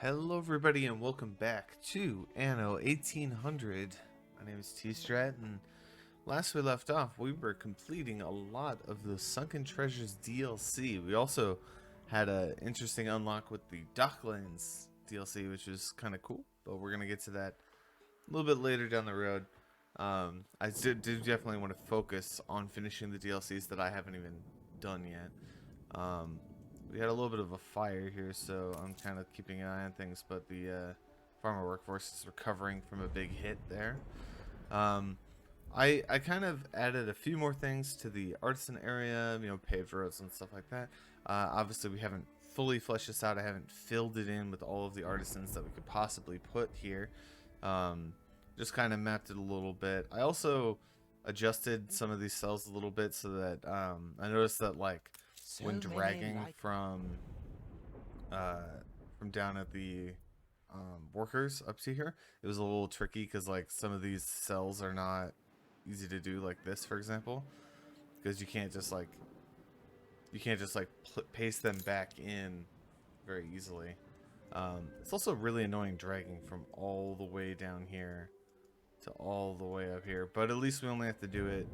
Hello everybody and welcome back to Anno 1800. My name is TStrat, and last we left off we were completing a lot of the Sunken Treasures DLC. We also had an interesting unlock with the Docklands DLC, which was kind of cool, but we're going to get to that a little bit later down the road. I do definitely want to focus on finishing the DLCs that I haven't even done yet. We had a little bit of a fire here, so I'm kind of keeping an eye on things, but the farmer workforce is recovering from a big hit there. I kind of added a few more things to the artisan area, you know, paved roads and stuff like that. Obviously, we haven't fully fleshed this out. I haven't filled it in with all of the artisans that we could possibly put here. Just kind of mapped it a little bit. I also adjusted some of these cells a little bit so that I noticed that, like, when dragging from down at the workers up to here, it was a little tricky because, like, some of these cells are not easy to do, like this, for example, because you can't just like paste them back in very easily. It's also really annoying dragging from all the way down here to all the way up here, but at least we only have to do it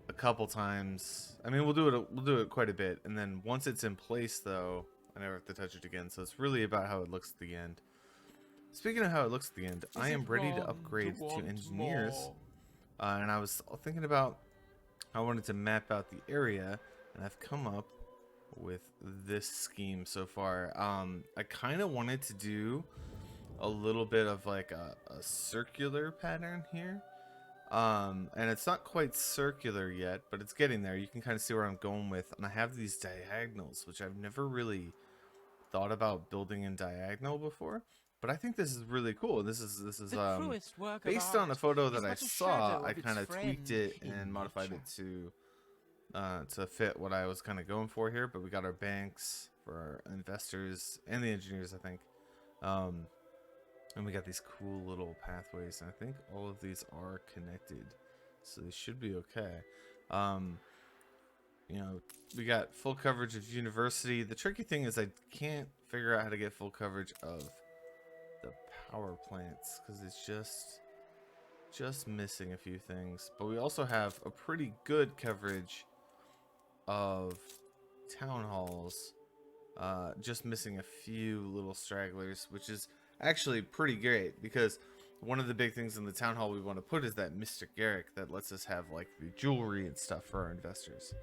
a couple times. I mean, we'll do it quite a bit, and then once it's in place, though, I never have to touch it again. So it's really about how it looks at the end. Speaking of how it looks at the end, I am ready to upgrade to engineers, and I was thinking about I wanted to map out the area, and I've come up with this scheme so far. I kind of wanted to do a little bit of like a circular pattern here. And it's not quite circular yet, but it's getting there. You can kind of see where I'm going with, and I have these diagonals, which I've never really thought about building in diagonal before, but I think this is really cool. This is based on a photo that I saw. I kind of tweaked it and modified it to fit what I was kind of going for here. But we got our banks for our investors and the engineers, I think. And we got these cool little pathways, and I think all of these are connected, so they should be okay. You know, we got full coverage of university. The tricky thing is I can't figure out how to get full coverage of the power plants because it's just missing a few things. But we also have a pretty good coverage of town halls, just missing a few little stragglers, which is actually pretty great, because one of the big things in the town hall we want to put is that Mr. Garrick that lets us have like the jewelry and stuff for our investors.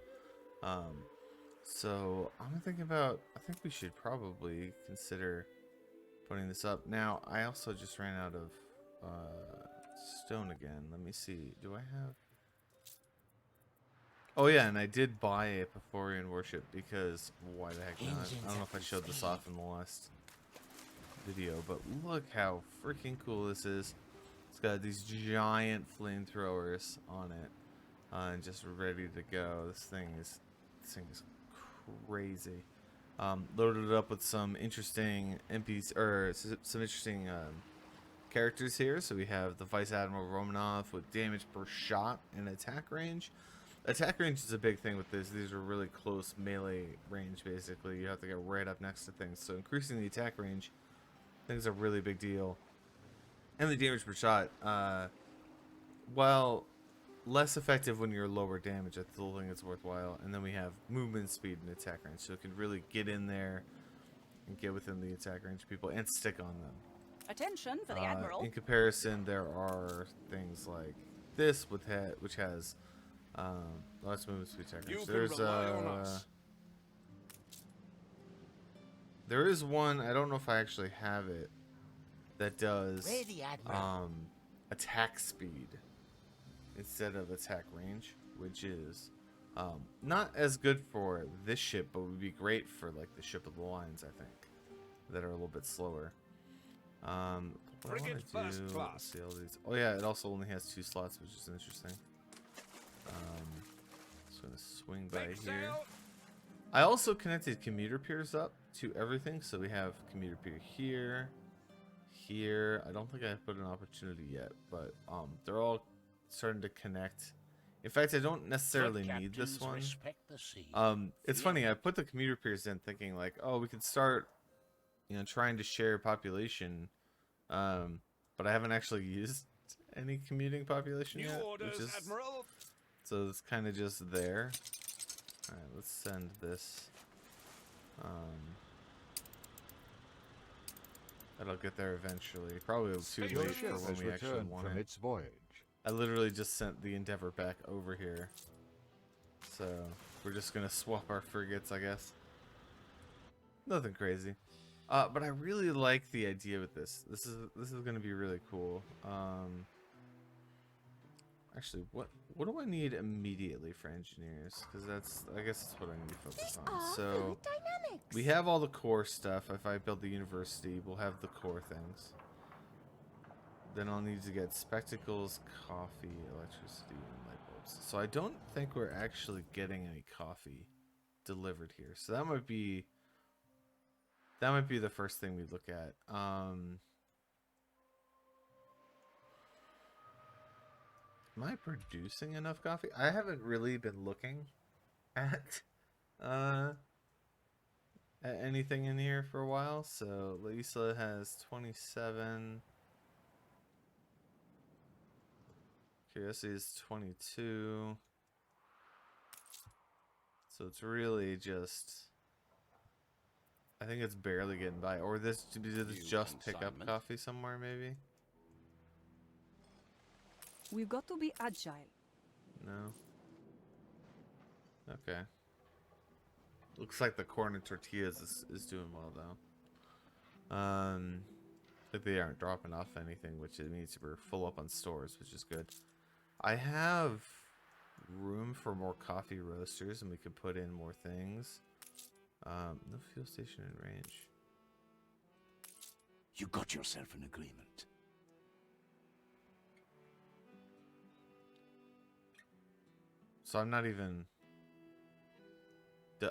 So I'm thinking about, I think we should probably consider putting this up. Now, I also just ran out of stone again. Let me see. Do I have? Oh yeah, and I did buy a Pythagorean worship because why the heck not? I don't know if I showed this off in the last video, but look how freaking cool this is. It's got these giant flamethrowers on it, and just ready to go. This thing is crazy. Loaded it up with some interesting MPs, or some interesting characters here. So we have the Vice Admiral Romanov with damage per shot and attack range. Attack range is a big thing with this. These are really close melee range, basically. You have to get right up next to things. So increasing the attack range, I think, is a really big deal. And the damage per shot, while less effective when you're lower damage, I still think it's worthwhile. And then we have movement speed and attack range, so it can really get in there and get within the attack range of people and stick on them. Attention for the Admiral. In comparison, there are things like this which has less movement speed, attack range. There is one, I don't know if I actually have it, that does attack speed instead of attack range, which is not as good for this ship, but would be great for like the ship of the lines, I think, that are a little bit slower. Frigate first class. See all these. Oh yeah, it also only has 2 slots, which is interesting. Just gonna swing by here. I also connected commuter piers up to everything, so we have commuter pier here, here. I don't think I put an opportunity yet, but they're all starting to connect. In fact, I don't necessarily need this one. It's funny, I put the commuter piers in thinking like, oh, we could start you know, trying to share population, but I haven't actually used any commuting population New yet, orders, which is Admiral. so it's kind of just there. All right, let's send this. That'll get there eventually. Probably too Your late for ship when we actually want from it. its voyage. I literally just sent the Endeavor back over here, so we're just gonna swap our frigates, I guess. Nothing crazy. But I really like the idea with this. This is gonna be really cool. Actually, what do I need immediately for engineers? Because I guess that's what I need to focus on. So we have all the core stuff. If I build the university, we'll have the core things. Then I'll need to get spectacles, coffee, electricity, and light bulbs. So I don't think we're actually getting any coffee delivered here. So that might be the first thing we look at. Am I producing enough coffee? I haven't really been looking at anything in here for a while. So Lisa has 27. Curiosity is 22. So it's really just, I think it's barely getting by. Or did this just pick up coffee somewhere, maybe? We've got to be agile. No. Okay. Looks like the corn and tortillas is doing well though. Like they aren't dropping off anything, which it means we're full up on stores, which is good. I have room for more coffee roasters, and we could put in more things. No fuel station in range. You got yourself an agreement. So I'm not even.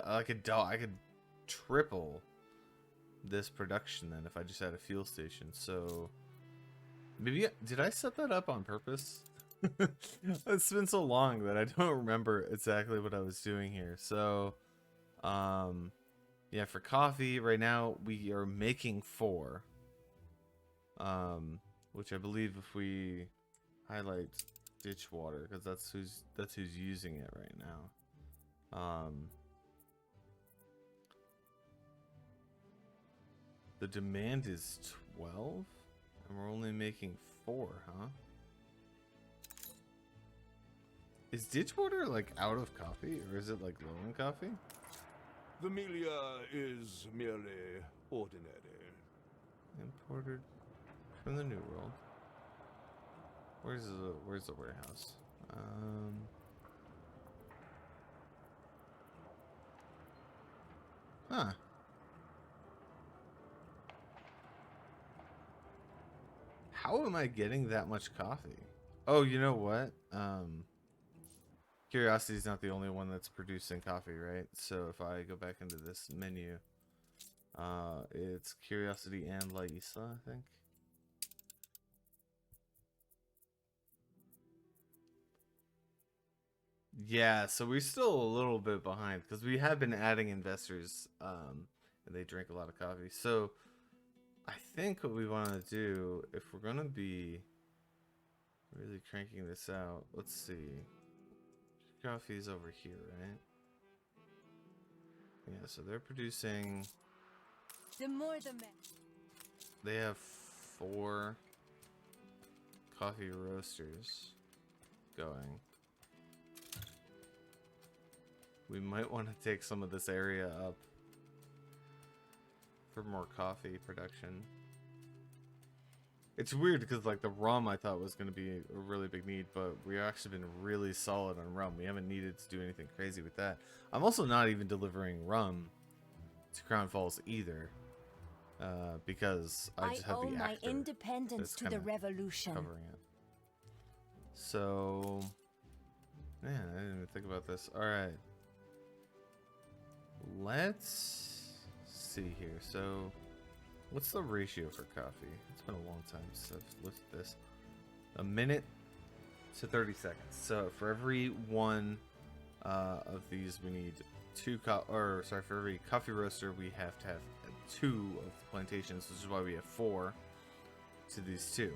I could triple this production then if I just had a fuel station. So maybe did I set that up on purpose? It's been so long that I don't remember exactly what I was doing here. So yeah, for coffee right now we are making 4. Which I believe if we highlight ditch water, because that's who's using it right now. The demand is 12 and we're only making 4, huh? Is ditch water like out of coffee, or is it like low in coffee? The Melia is merely ordinary. Imported from the New World. Where's the warehouse? Huh. How am I getting that much coffee? Oh, you know what? Curiosity is not the only one that's producing coffee, right? So if I go back into this menu, it's Curiosity and La Isla, I think. Yeah, so we're still a little bit behind because we have been adding investors, and they drink a lot of coffee. So I think what we want to do, if we're going to be really cranking this out, let's see. Coffee's over here, right? Yeah, so they're producing. The more the merrier. They have 4 coffee roasters going. We might want to take some of this area up for more coffee production. It's weird because like the rum I thought was going to be a really big need, but we've actually been really solid on rum. We haven't needed to do anything crazy with that. I'm also not even delivering rum to Crown Falls either, because I just have the actor my independence to the kinda revolution. covering it. So, man, I didn't even think about this. All right, let's see here. So, what's the ratio for coffee? It's been a long time since I've looked at this. A minute to 30 seconds. So for every one of these, we need 2 for every coffee roaster, we have to have 2 of the plantations, which is why we have 4 to these 2.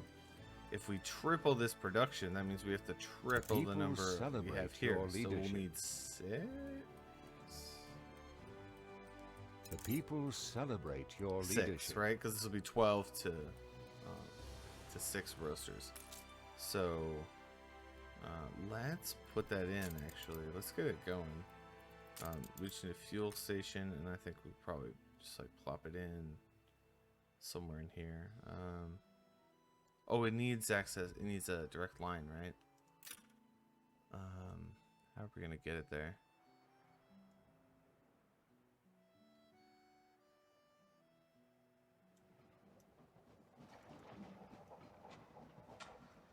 If we triple this production, that means we have to triple the number we have here. So we'll need 6. The people celebrate your 6, leadership. right? Because this will be 12 to 6 roasters. So let's put that in. Actually, let's get it going. We just need a fuel station, and I think we probably just like plop it in somewhere in here. Oh, it needs access. It needs a direct line, right? How are we gonna get it there?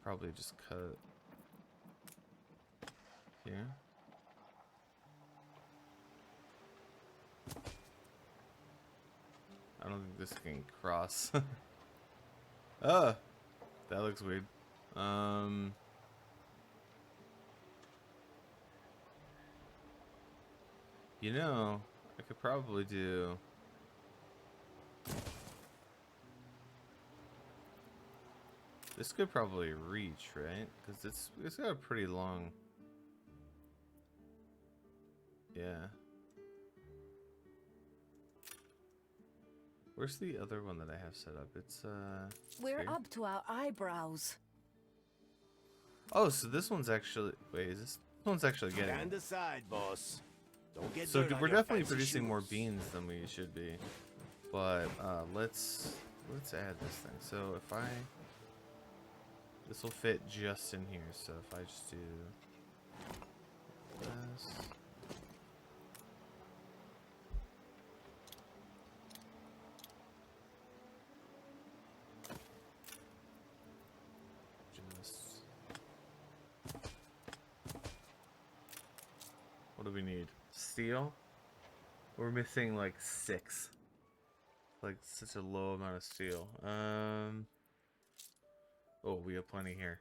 Probably just cut it here. I don't think this can cross. Oh, that looks weird. You know, I could probably do. This could probably reach, right? Because it's got a pretty long. Yeah. Where's the other one that I have set up? It's We're here. up to our eyebrows. Oh, so this one's actually. Wait, is this one's actually getting. Stand aside, boss. Don't get So dirt on we're your definitely fancy producing more shoes. beans than we should be. But let's add this thing. So if I this will fit just in here. So if I just do this. Just what do we need? Steel? We're missing like 6. Like such a low amount of steel. Oh, we have plenty here.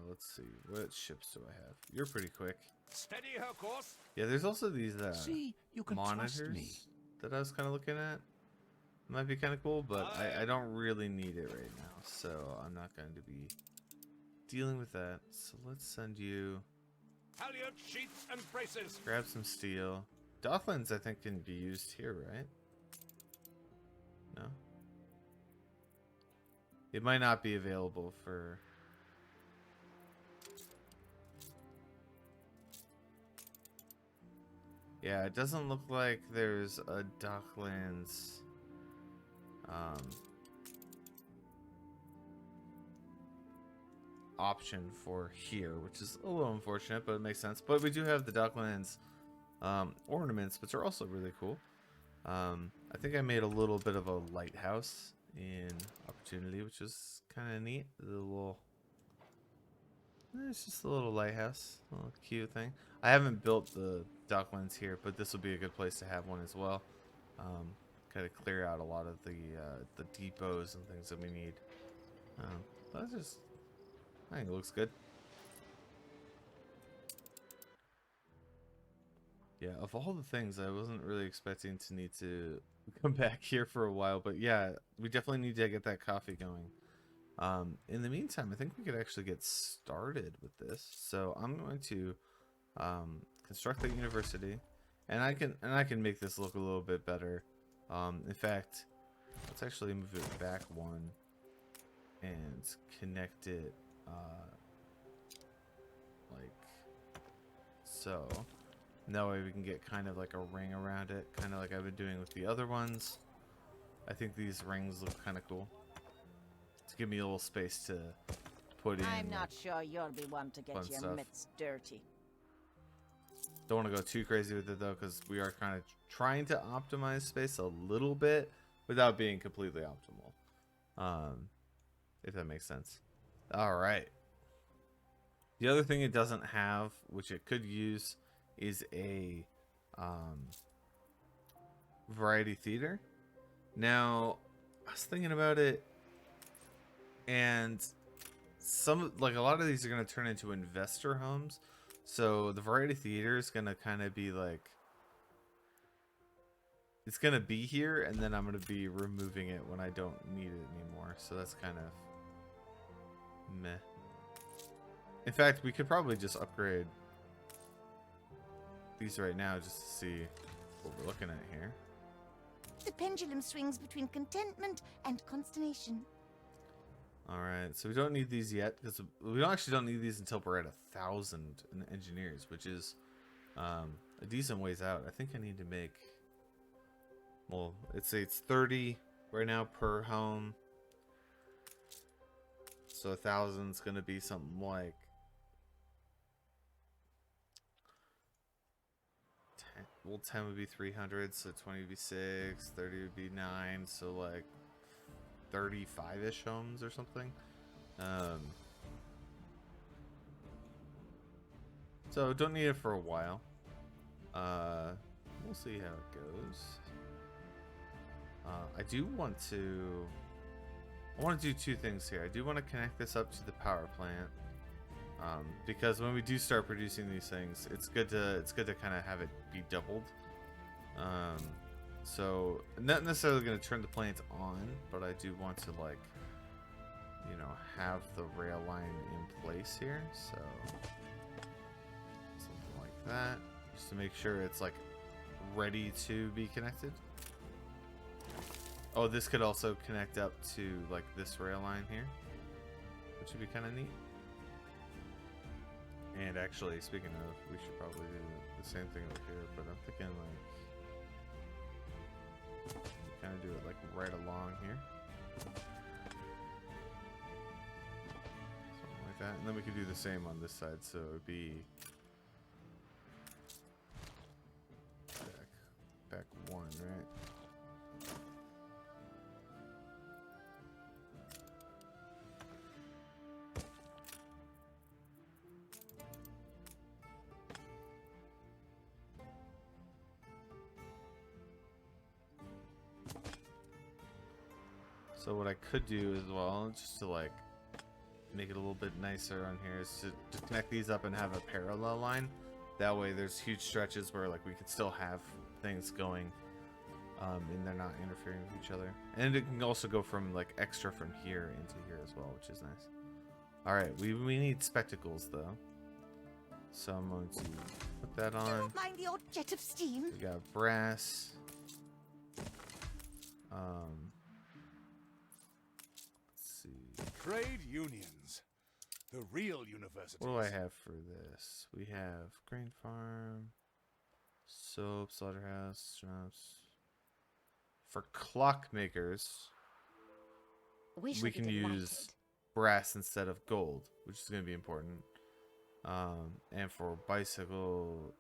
Let's see. What ships do I have? You're pretty quick. Steady her course. Yeah, there's also these See, you can monitors trust me. that I was kind of looking at. Might be kind of cool, but I don't really need it right now, so I'm not going to be dealing with that. So let's send you. Halyard sheets and braces. Grab some steel. Docklands, I think, can be used here, right? No? It might not be available for... Yeah, it doesn't look like there's a Docklands... option for here, which is a little unfortunate, but it makes sense. But we do have the Docklands ornaments, which are also really cool. I think I made a little bit of a lighthouse in Opportunity, which is kind of neat. The little, it's just a little lighthouse, a little cute thing. I haven't built the Docklands here, but this will be a good place to have one as well. Kind of clear out a lot of the depots and things that we need. That's just, I think it looks good. Yeah, of all the things, I wasn't really expecting to need to come back here for a while, but yeah, we definitely need to get that coffee going. In the meantime, I think we could actually get started with this. So I'm going to construct that university, and I can make this look a little bit better. In fact, let's actually move it back one and connect it like so. That way we can get kind of like a ring around it, kind of like I've been doing with the other ones. I think these rings look kind of cool. To give me a little space to put in. I'm not sure you'll be one to fun get your stuff. mitts dirty. Don't want to go too crazy with it though, because we are kind of trying to optimize space a little bit without being completely optimal. If that makes sense. All right. The other thing it doesn't have, which it could use, is a variety theater. Now, I was thinking about it, and some, like a lot of these are going to turn into investor homes. So the variety theater is going to kind of be like, it's gonna be here, and then I'm gonna be removing it when I don't need it anymore. So that's kind of meh. In fact, we could probably just upgrade these right now just to see what we're looking at here. The pendulum swings between contentment and consternation. All right, so we don't need these yet because we don't need these until we're at 1,000 in engineers, which is a decent ways out. I think I need to make, well, it's 30 right now per home, so 1,000 is gonna be something like 10. Well, 10 would be 300, so 20 would be 6, 30 would be 9, so like 35-ish homes or something. So don't need it for a while. We'll see how it goes. I want to do two things here. I do want to connect this up to the power plant, because when we do start producing these things, it's good to kind of have it be doubled. So not necessarily going to turn the plant on, but I do want to, like, you know, have the rail line in place here. So something like that, just to make sure it's like ready to be connected. Oh, this could also connect up to like this rail line here, which would be kind of neat. And actually, speaking of, we should probably do the same thing over here, but I'm thinking like kind of do it like right along here, something like that, and then we could do the same on this side, so it would be back one, right? So what I could do as well, just to like make it a little bit nicer on here, is to connect these up and have a parallel line. That way there's huge stretches where like we could still have things going, and they're not interfering with each other. And it can also go from like extra from here into here as well, which is nice. Alright, we need spectacles though. So I'm going to put that on. Don't mind the odd jet of steam. We got brass. Trade unions. The real universities. What do I have for this? We have grain farm, soap, slaughterhouse, shops. For clockmakers, we can use brass instead of gold, which is going to be important. And for bicycle,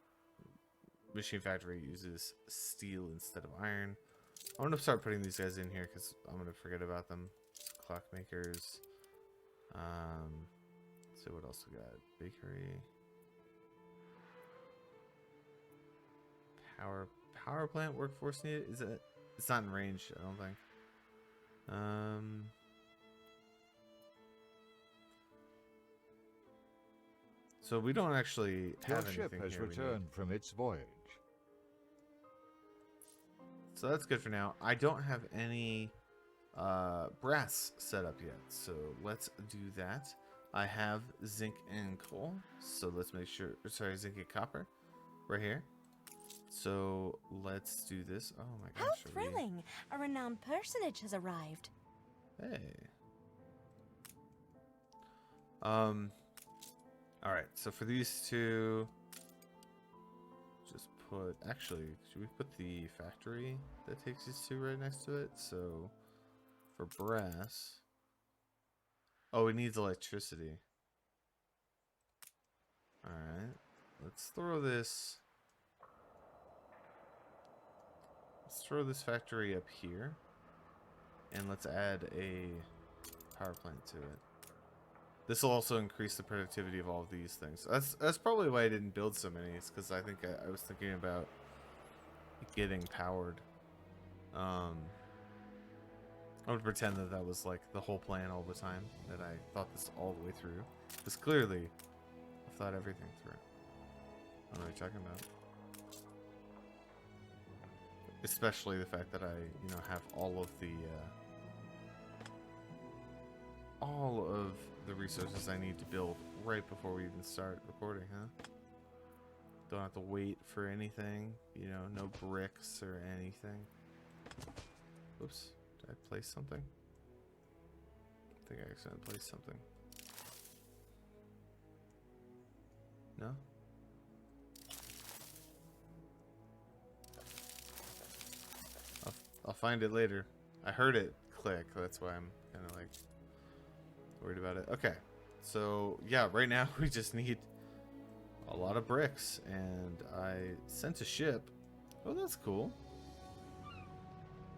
machine factory uses steel instead of iron. I'm going to start putting these guys in here because I'm going to forget about them. Clockmakers. Let's see what else we got. Bakery. Power plant workforce needed? Is it? It's not in range, I don't think. So we don't actually have Your ship anything has here we returned need. from its voyage. So that's good for now. I don't have any brass set up yet, so let's do that. I have zinc and coal, so let's make sure, sorry, zinc and copper right here. So let's do this. Oh my How gosh. thrilling! A renowned personage has arrived. Hey. All right, so for these two, just put, actually, should we put the factory that takes these two right next to it? So for brass, oh, it needs electricity. All right, let's throw this factory up here, and let's add a power plant to it. This will also increase the productivity of all of these things. That's probably why I didn't build so many. It's because I think I was thinking about getting powered. I would pretend that that was like the whole plan all the time, that I thought this all the way through, because clearly I've thought everything through. I don't know what you're talking about. especially the fact that I, have all of the resources I need to build right before we even start recording, huh? Don't have to wait for anything, no bricks or anything. Oops, did I place something? I think I accidentally placed something. No? I'll find it later. I heard it click, that's why I'm kind of like worried about it. Okay, so yeah, right now we just need a lot of bricks, and I sent a ship. Oh, that's cool.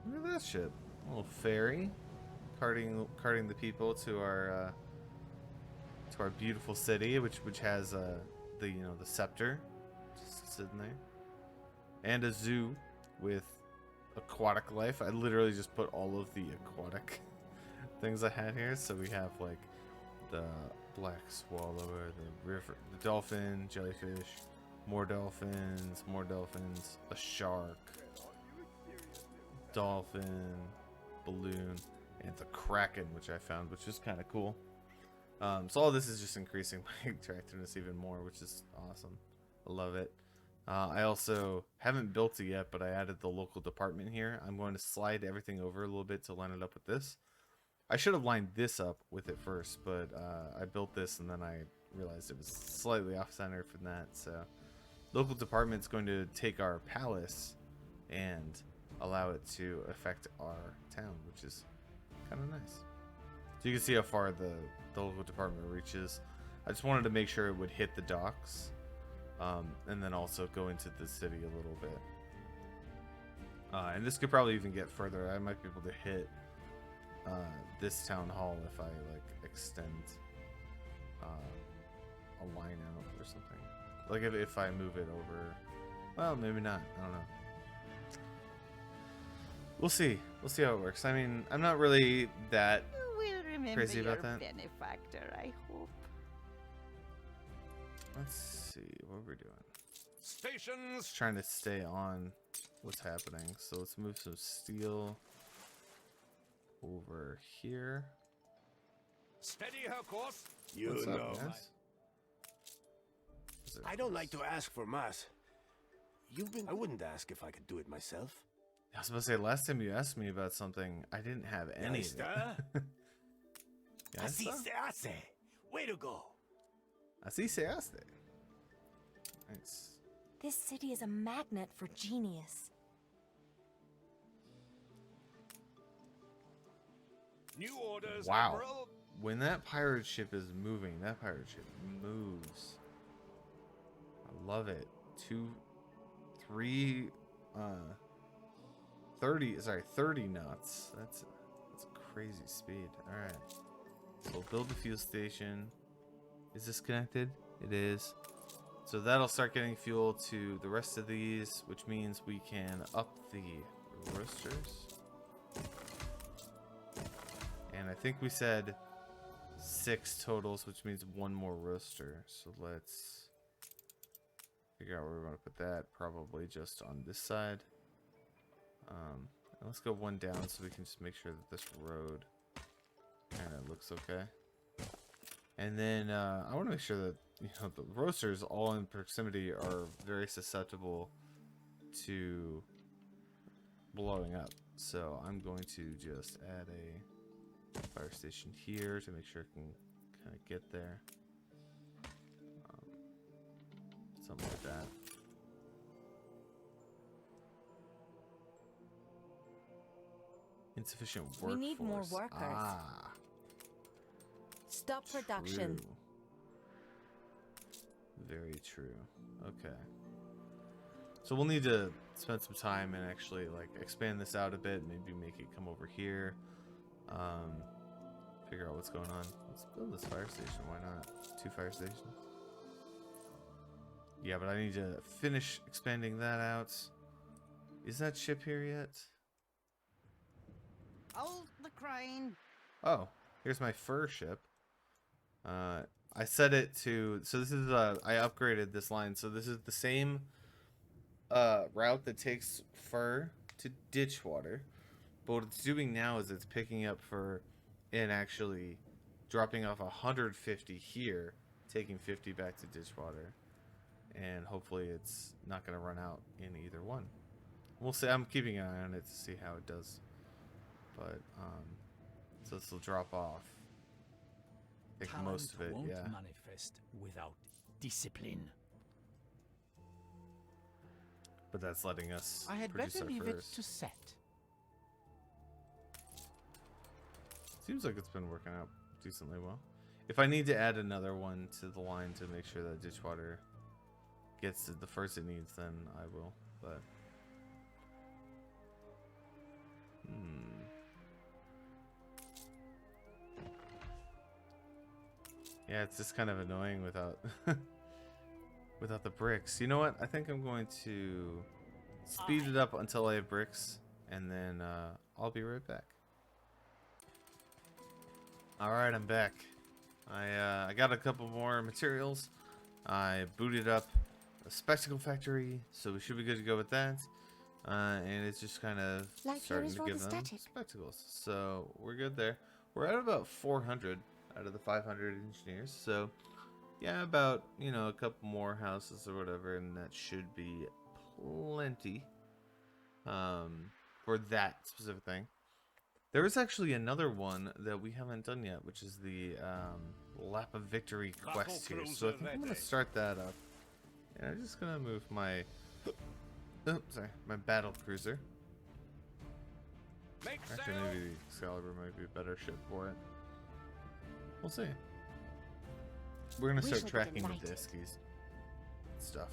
Look at that ship, a little ferry, carting the people to our beautiful city, which has the scepter just sitting there, and a zoo with aquatic life. I literally just put all of the aquatic things I had here. So we have like the black swallower, the river, the dolphin, jellyfish, more dolphins, a shark, dolphin, balloon, and the kraken, which I found, which is kind of cool. So all this is just increasing my attractiveness even more, which is awesome. I love it. I also haven't built it yet, but I added the local department here. I'm going to slide everything over a little bit to line it up with this. I should have lined this up with it first, but I built this and then I realized it was slightly off center from that. So local department's going to take our palace and allow it to affect our town, which is kind of nice. So you can see how far the local department reaches. I just wanted to make sure it would hit the docks. And then also go into the city a little bit. And this could probably even get further. I might be able to hit this town hall if I like extend a line out or something. Like if I move it over. Well, maybe not. I don't know. We'll see. We'll see how it works. I mean, I'm not really that You will remember crazy about your that. benefactor, I hope. Let's see what we're doing. Stations. Just trying to stay on what's happening. So let's move some steel over here. Steady her course. What's up, guys? I don't like to ask for mass. I wouldn't ask if I could do it myself. I was about to say, last time you asked me about something, I didn't have any of it. Así se hace. Way to go. Así se hace. Nice. This city is a magnet for genius. New orders. Wow. Admiral. When that pirate ship is moving, that pirate ship moves. I love it. 30 knots. That's a crazy speed. All right. So build the fuel station. Is this connected? It is. So that'll start getting fuel to the rest of these, which means we can up the roasters. And I think we said 6 totals, which means 1 more roaster. So let's figure out where we want to put that. Probably just on this side. And let's go 1 down so we can just make sure that this road kind of looks okay. And then I want to make sure that the roasters all in proximity are very susceptible to blowing up. So I'm going to just add a fire station here to make sure it can kind of get there. Something like that. Insufficient workforce. We need more workers. Ah, Stop production. true. Very true. Okay. So we'll need to spend some time and actually like expand this out a bit. Maybe make it come over here. Figure out what's going on. Let's build this fire station. Why not? 2 fire stations. Yeah, but I need to finish expanding that out. Is that ship here yet? Hold the crane. Oh, here's my fur ship. I set it to, so this is I upgraded this line, so this is the same route that takes fur to ditch water. But what it's doing now is it's picking up for and actually dropping off 150 here, taking 50 back to ditch water. And hopefully it's not going to run out in either one. We'll see. I'm keeping an eye on it to see how it does. But, so this will drop off. I think most of it, won't yeah. manifest without discipline. But that's letting us I had produce better our leave first. it to set. Seems like it's been working out decently well. If I need to add another one to the line to make sure that ditch water gets the first it needs, then I will. But yeah, it's just kind of annoying without without the bricks. You know what? I think I'm going to speed it up until I have bricks, and then I'll be right back. Alright, I'm back. I got a couple more materials. I booted up a spectacle factory, so we should be good to go with that. And it's just kind of Life here starting is to rather give them static. spectacles. So we're good there. We're at about 400 out of the 500 engineers. So yeah, about, you know, a couple more houses or whatever, and that should be plenty for that specific thing. There is actually another one that we haven't done yet, which is the Lap of Victory quest here. So I think I'm going to start that up. And I'm just going to move my... my battle cruiser. Make Actually, sail. maybe the Excalibur might be a better ship for it. We'll see. We're going to We start shall be tracking the delighted. Diskies stuff.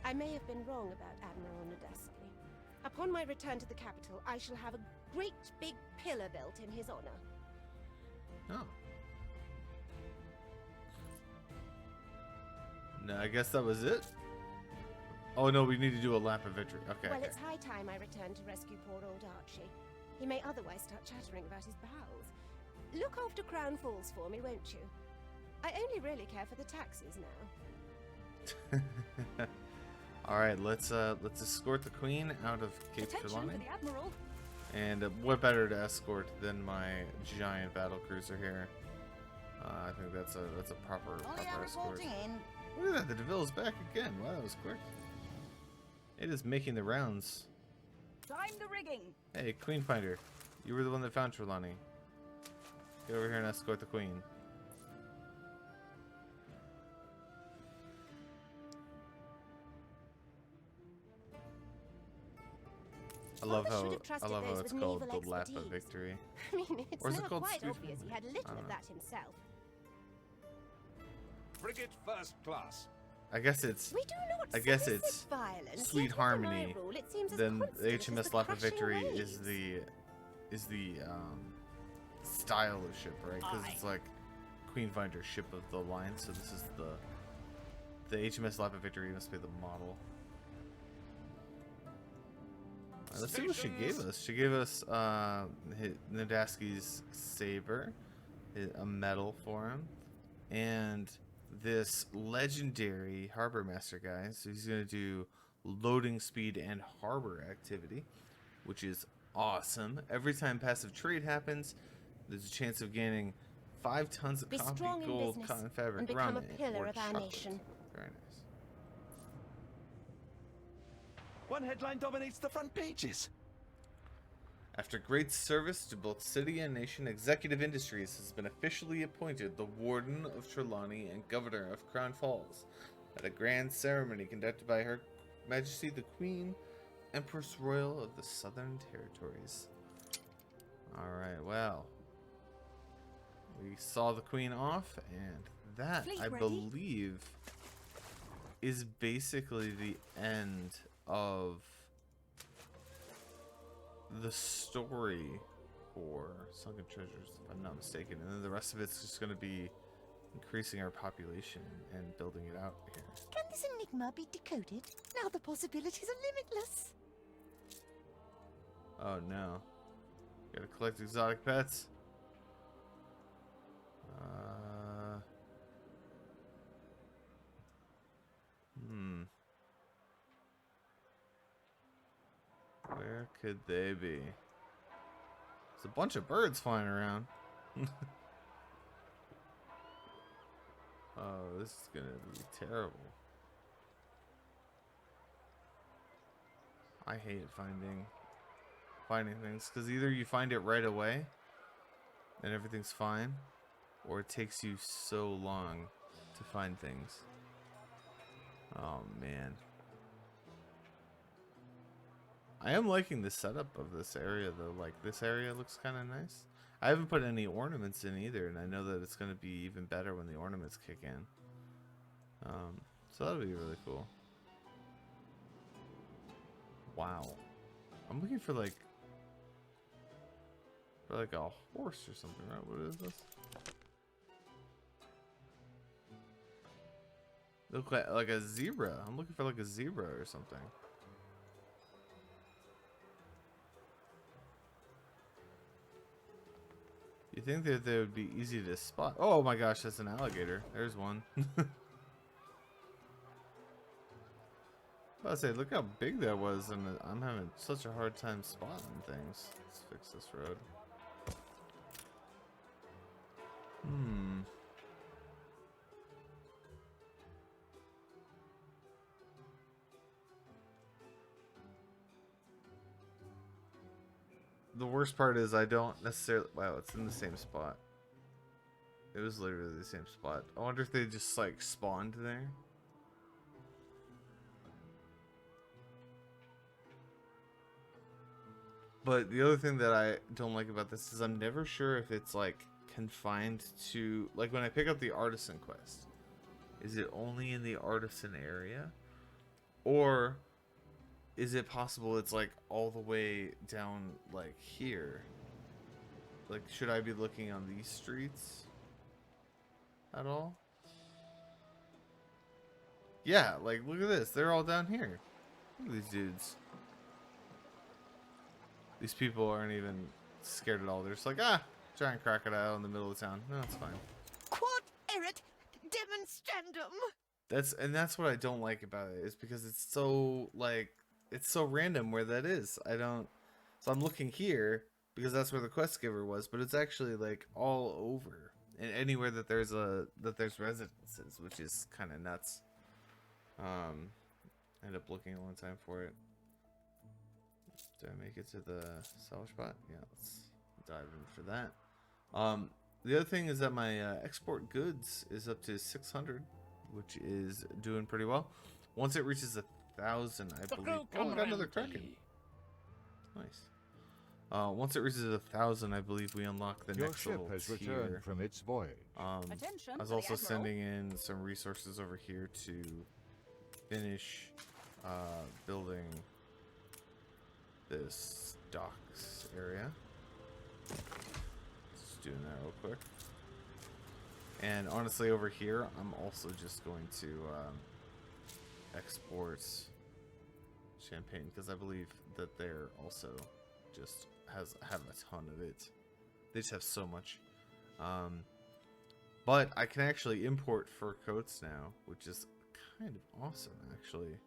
I may have been wrong about Admiral Nadesky. Upon my return to the capital, I shall have a great big pillar built in his honor. Oh. No, I guess that was it. Oh no, we need to do a lap of victory. Okay. Well, okay. it's high time I return to rescue poor old Archie. He may otherwise start chattering about his bowels. Look after Crown Falls for me, won't you? I only really care for the taxes now. All right, let's escort the Queen out of Cape Trelawny. Admiral. And what better to escort than my giant battle cruiser here? I think that's a proper Only I'm escort. reporting in. Look at that, the DeVille's back again. Wow, that was quick. It is making the rounds. Time the rigging. Hey, Queen Finder, you were the one that found Trelawney. Get over here and escort the Queen. I love Father should how have trusted those it's with called naval the Lap of expertise. Victory. I mean, it's Or is it now called quite Speed obvious he had Finder? little I don't of know. that himself. Frigate first class. I guess it's We do not I guess solicit it's violence, Sweet yet within our Harmony, rule, it seems as then the constant as HMS the Lap of crushing Victory waves. is the style of ship, right? Because it's like Queen Finder ship of the line, so this is the HMS Lap of Victory must be the model. Alright, let's see what she gave us. She gave us Nadaski's saber, a medal for him, and this legendary harbor master guy. So he's gonna do loading speed and harbor activity, which is awesome. Every time passive trade happens, there's a chance of gaining 5 tons of Be coffee, strong in gold, business cotton fabric, and become a ramen, pillar or of our chocolate. nation. Very nice. One headline dominates the front pages. After great service to both city and nation, Executive Industries has been officially appointed the Warden of Trelawny and Governor of Crown Falls at a grand ceremony conducted by Her Majesty the Queen, Empress Royal of the Southern Territories. Alright, well. We saw the Queen off, and that, Fleet I ready? believe, is basically the end of the story for Sunken Treasures, if I'm not mistaken. And then the rest of it's just going to be increasing our population and building it out here. Can this enigma be decoded? Now the possibilities are limitless. Oh no. Gotta collect exotic pets. Where could they be? There's a bunch of birds flying around. Oh, this is gonna be terrible. I hate finding things, because either you find it right away and everything's fine, or it takes you so long to find things. Oh man. I am liking the setup of this area though. Like, this area looks kind of nice. I haven't put any ornaments in either, and I know that it's going to be even better when the ornaments kick in. So that'll be really cool. Wow. I'm looking for like a horse or something, right? What is this? Look like a zebra. I'm looking for like a zebra or something. You think that they would be easy to spot? Oh my gosh, that's an alligator. There's one. I was say, look how big that was, and I'm having such a hard time spotting things. Let's fix this road. The worst part is I don't necessarily... Wow, it's in the same spot. It was literally the same spot. I wonder if they just like spawned there. But the other thing that I don't like about this is I'm never sure if it's like confined to, like when I pick up the artisan quest, is it only in the artisan area? Or is it possible it's like all the way down like here? Like, should I be looking on these streets at all? Yeah, like look at this. They're all down here. Look at these dudes. These people aren't even scared at all. They're just like, ah, giant crocodile in the middle of town. No, it's fine. Quod erit demonstrandum. That's what I don't like about it, is because it's so like it's so random where that is. So I'm looking here because that's where the quest giver was, but it's actually like all over and anywhere that there's residences, which is kind of nuts. End up looking a long time for it. Did I make it to the salvage spot? Yeah, let's dive in for that. The other thing is that my export goods is up to 600, which is doing pretty well. Once it reaches 1,000, I believe. Oh, we got another kraken. Nice. Once it reaches 1,000, I believe we unlock the Your next ship level has tier. returned from its voyage. Attention, I was to the also Admiral. sending in some resources over here to finish building this docks area. Just doing that real quick. And honestly, over here, I'm also just going to export champagne because I believe that they're also just have a ton of it. They just have so much. But I can actually import fur coats now, which is kind of awesome, actually.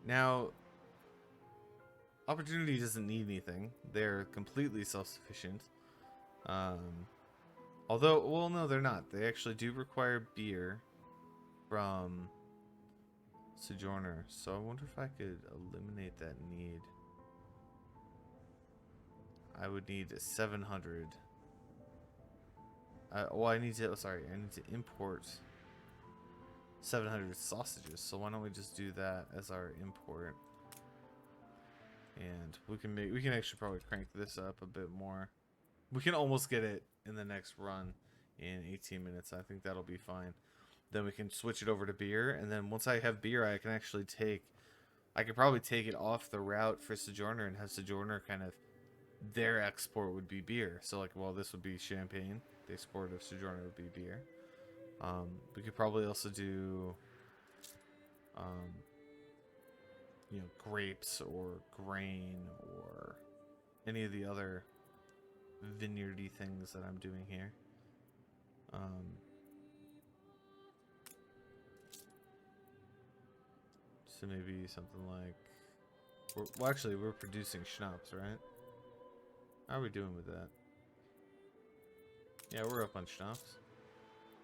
Now, Opportunity doesn't need anything. They're completely self-sufficient. Although, well, no, they're not. They actually do require beer from Sojourner. So I wonder if I could eliminate that need. I would need 700. Well, I need to, sorry, I need to import 700 sausages. So why don't we just do that as our import? And we can actually probably crank this up a bit more. We can almost get it in the next run in 18 minutes. I think that'll be fine. Then we can switch it over to beer, and then once I have beer, I can actually I could probably take it off the route for Sojourner and have Sojourner kind of, their export would be beer. So like, well, this would be champagne. The export of Sojourner would be beer. We could probably also do, you know, grapes or grain or any of the other vineyardy things that I'm doing here. So maybe something like... well, actually, we're producing schnapps, right? How are we doing with that? Yeah, we're up on schnapps.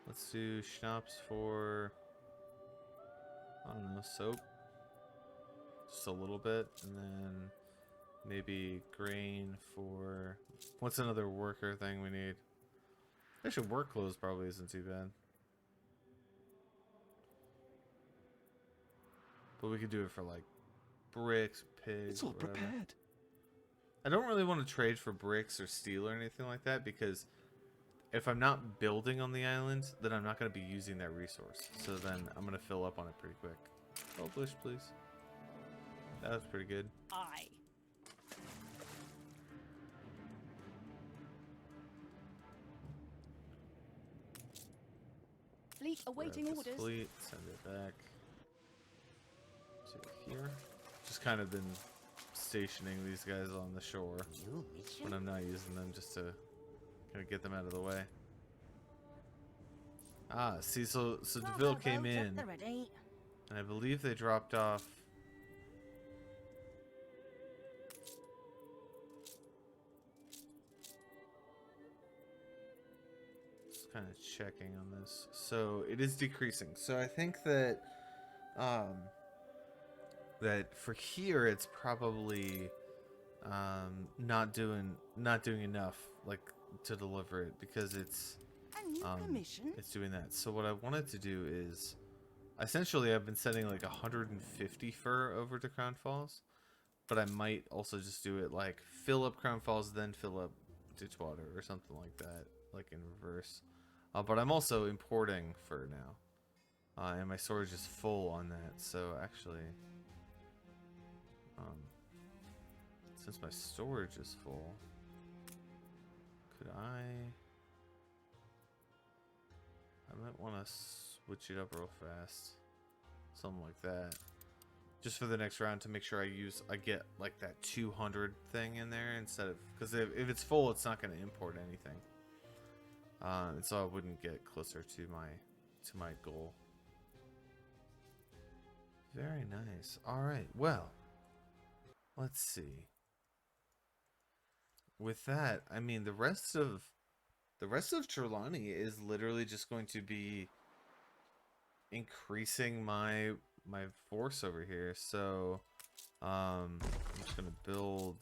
Let's do schnapps for... I don't know, soap. Just a little bit. And then maybe grain for... what's another worker thing we need? Actually, work clothes probably isn't too bad. But we could do it for like bricks, pigs, It's all whatever. prepared. I don't really want to trade for bricks or steel or anything like that because if I'm not building on the island, then I'm not going to be using that resource. So then I'm going to fill up on it pretty quick. Oh, bush, please. That was pretty good. Aye. Fleet awaiting Grab this orders. fleet, send it back to here. Just kind of been stationing these guys on the shore New mission? when I'm not using them just to kind of get them out of the way. Ah, see, so Deville came in, Ready. and I believe they dropped off. Just kind of checking on this. So it is decreasing. So I think that that for here it's probably not doing enough like to deliver it because it's A new commission? it's doing that. So what I wanted to do is essentially I've been sending like 150 fur over to Crown Falls, but I might also just do it like fill up Crown Falls then fill up Ditchwater or something like that, like in reverse. But I'm also importing fur now, and my storage is full on that. So actually, since my storage is full, could I might want to switch it up real fast, something like that, just for the next round to make sure I get like that 200 thing in there instead of, because if it's full, it's not going to import anything, and so I wouldn't get closer to my goal. Very nice. All right. Well, let's see. With that, I mean the rest of Trelawney is literally just going to be increasing my force over here. So I'm just gonna build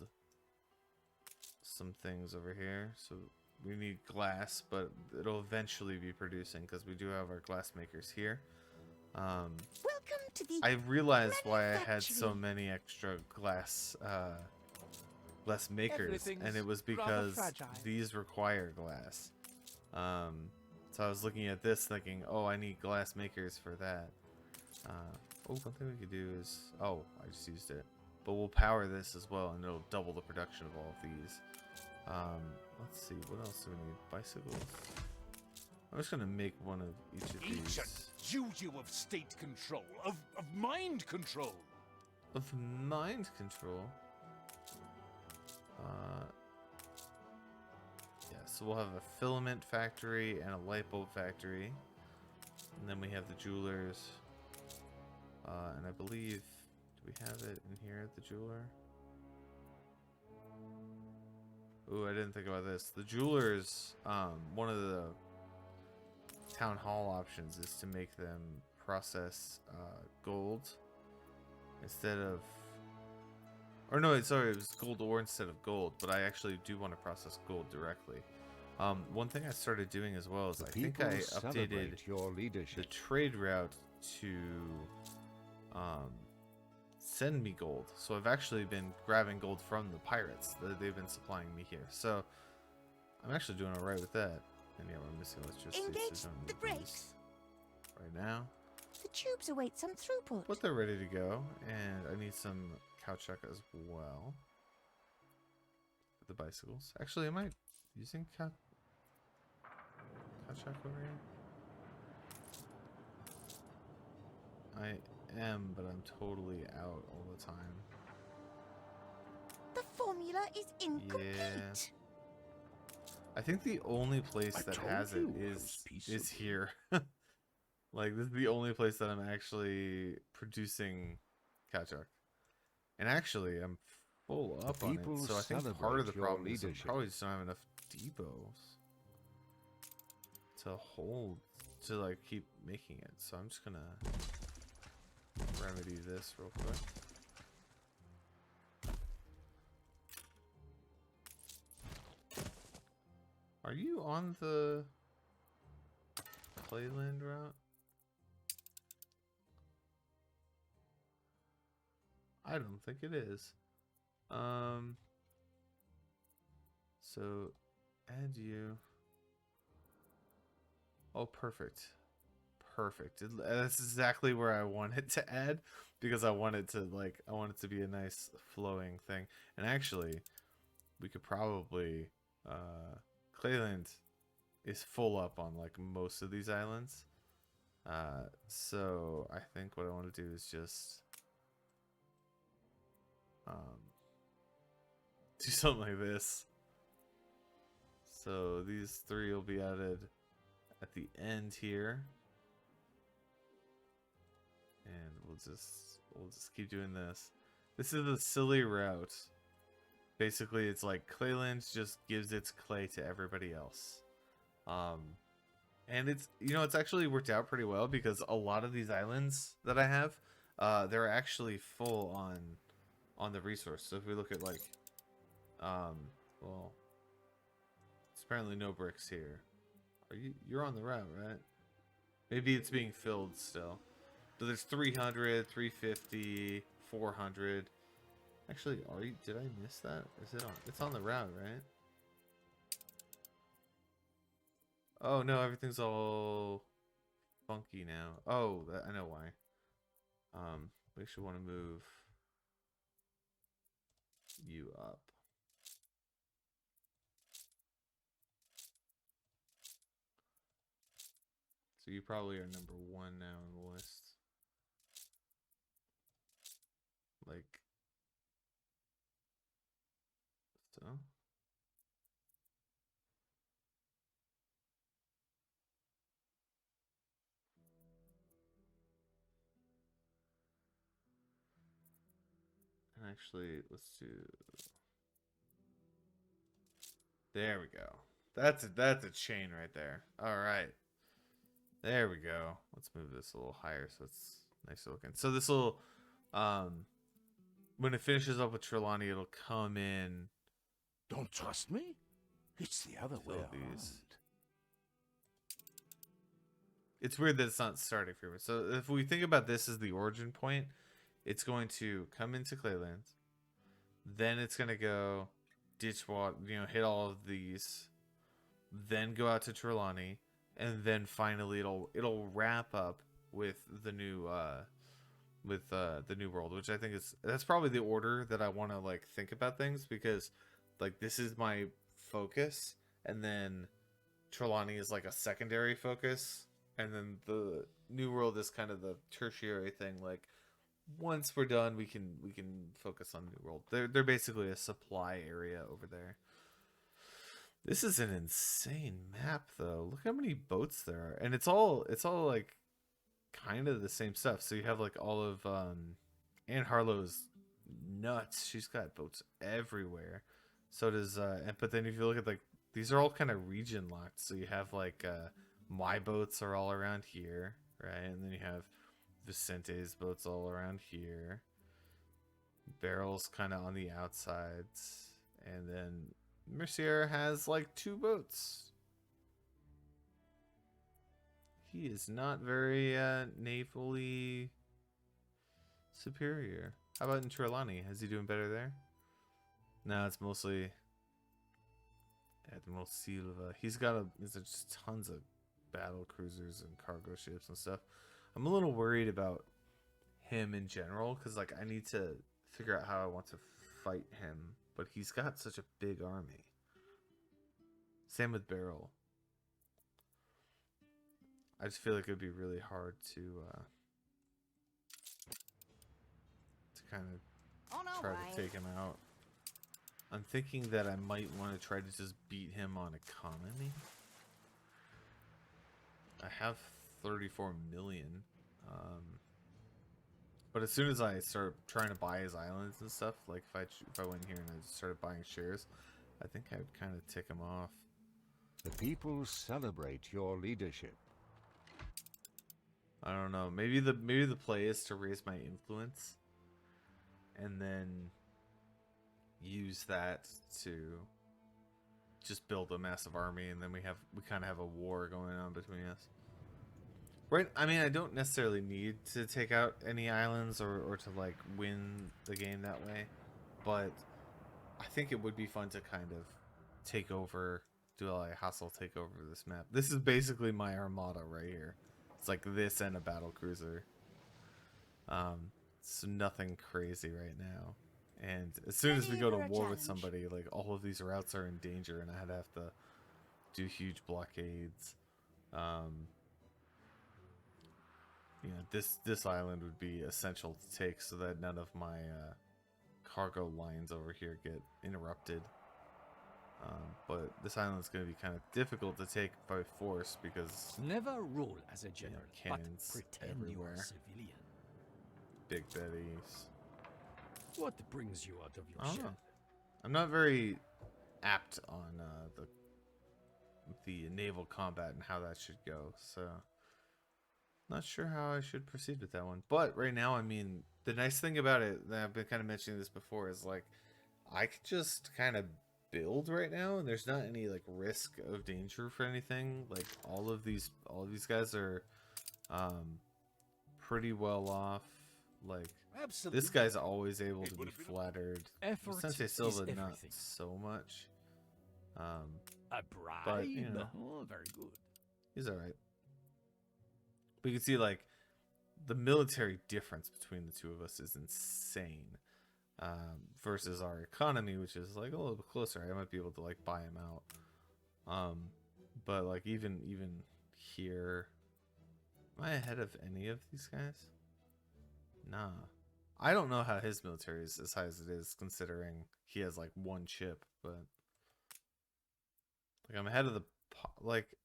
some things over here. So we need glass, but it'll eventually be producing because we do have our glass makers here. Welcome to the I realized why I had so manufacturing. many extra glass makers, and it was Everything's rather because fragile. these require glass. So I was looking at this thinking, oh, I need glass makers for that. Oh, one thing we could do is, oh, I just used it, but we'll power this as well and it'll double the production of all of these. Let's see, what else do we need? Bicycles. I'm just gonna make one of each of Ancient these. juju of state control, of mind control. Of mind control. Yeah, so we'll have a filament factory and a light bulb factory, and then we have the jewelers. And I believe, do we have it in here, the jeweler? Ooh, I didn't think about this. The jewelers, one of the town hall options is to make them process gold instead of, or no, sorry, it was gold ore instead of gold, but I actually do want to process gold directly. One thing I started doing as well is I think I updated your the leadership. trade route to send me gold. So I've actually been grabbing gold from the pirates. They've been supplying me here. So I'm actually doing alright with that. And yeah, we're missing electricity. so Engage don't need the these brakes. right now. The tubes await some throughput. But they're ready to go. And I need some caoutchouc as well. For the bicycles. Actually, am I using caoutchouc over here? I am, but I'm totally out all the time. The formula is incomplete. Yeah. I think the only place I that told has it you I is was peaceable. here. Like, this is the only place that I'm actually producing Kachak. And actually, I'm full up on it, people so I think part of the celebrate your problem is I leadership. probably just don't have enough depots to hold, to like keep making it. So I'm just gonna remedy this real quick. Are you on the Clayland route? I don't think it is. So add you. Oh, perfect. Perfect. That's exactly where I want it to add, because I want it to be a nice flowing thing. And actually, we could probably Clayland is full up on like most of these islands. So I think what I want to do is just do something like this. So these three will be added at the end here, and we'll just keep doing this. This is a silly route. Basically, it's like Clayland just gives its clay to everybody else. And it's, you know, it's actually worked out pretty well, because a lot of these islands that I have, they're actually full on the resource. So if we look at like, well, it's apparently no bricks here. You're on the route, right? Maybe it's being filled still. So there's 300, 350, 400. Actually, did I miss that? Is it on? It's on the route, right? Oh no, everything's all funky now. Oh, I know why. We actually want to move you up. So you probably are number 1 now on the list. Like so. And actually, let's do. There we go. That's a chain right there. All right. There we go. Let's move this a little higher so it's nicer looking. So this will, when it finishes up with Trelawny, it'll come in. Don't trust me? It's the other way Fill around. these. It's weird that it's not starting from here. So if we think about this as the origin point, it's going to come into Claylands. Then it's going to go ditch water, you know, hit all of these. Then go out to Trelawny. And then finally it'll wrap up with the new world, which I think that's probably the order that I want to like think about things, because like this is my focus, and then Trelawny is like a secondary focus, and then the new world is kind of the tertiary thing. Like once we're done, we can focus on new world. They're basically a supply area over there. This is an insane map, though. Look how many boats there are, and it's all like kind of the same stuff. So you have like all of Anne Harlow's nuts. She's got boats everywhere. So does but then if you look at like these are all kind of region locked. So you have like my boats are all around here, right? And then you have Vicente's boats all around here. Barrel's kind of on the outsides, and then Mercier has like 2 boats. He is not very navally superior. How about in Trelawny? Is he doing better there? No, it's mostly Admiral Silva. He's just tons of battle cruisers and cargo ships and stuff. I'm a little worried about him in general, because like I need to figure out how I want to fight him. But he's got such a big army. Same with Beryl. I just feel like it would be really hard to kind of try to take him out. I'm thinking that I might want to try to just beat him on economy. I have 34 million. But as soon as I start trying to buy his islands and stuff, like if I went here and I just started buying shares, I think I would kind of tick him off. The people celebrate your leadership. I don't know. Maybe the play is to raise my influence, and then use that to just build a massive army, and then we kind of have a war going on between us. Right? I mean, I don't necessarily need to take out any islands or to like win the game that way, but I think it would be fun to kind of take over, do a hostile take over this map. This is basically my armada right here. It's like this and a battle cruiser. It's nothing crazy right now. And as soon as we go to war with somebody, like all of these routes are in danger, and I'd have to do huge blockades. You know, this island would be essential to take so that none of my cargo lines over here get interrupted. But this island's going to be kind of difficult to take by force because Never rule as a general, but cannons pretend everywhere. you're a civilian. Big Betties. What brings you out of I your don't know. shell? I'm not very apt on the naval combat and how that should go, so not sure how I should proceed with that one. But right now, I mean, the nice thing about it, and I've been kind of mentioning this before, is like I could just kind of build right now, and there's not any like risk of danger for anything. Like all of these guys are pretty well off. Like Absolutely. this guy's always able to be flattered. Effort Sensei is Silva, not everything. so much. A bribe? But, you know. Oh, very good. He's alright. But you can see, like, the military difference between the two of us is insane. Versus our economy, which is, like, a little bit closer. I might be able to, like, buy him out. But, like, even here... Am I ahead of any of these guys? Nah. I don't know how his military is as high as it is, considering he has, like, one ship, but... Like, I'm ahead of the...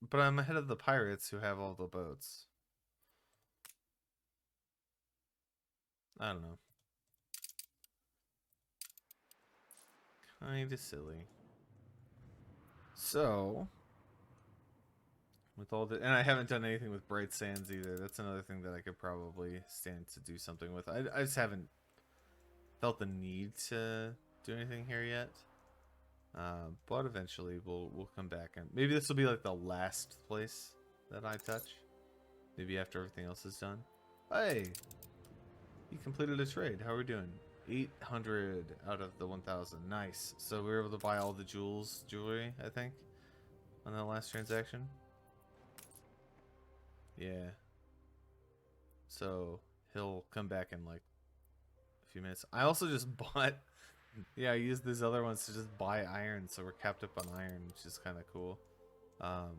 but I'm ahead of the pirates who have all the boats. I don't know. Kinda silly. So... With all the... And I haven't done anything with Bright Sands either. That's another thing that I could probably stand to do something with. I just haven't felt the need to do anything here yet. But eventually we'll come back, and maybe this will be like the last place that I touch. Maybe after everything else is done. Hey, you completed a trade. How are we doing? 800 out of the 1,000. Nice. So we were able to buy all the jewelry, I think, on that last transaction. Yeah. So he'll come back in like a few minutes. I also just bought. Yeah, I used these other ones to just buy iron, so we're capped up on iron, which is kind of cool.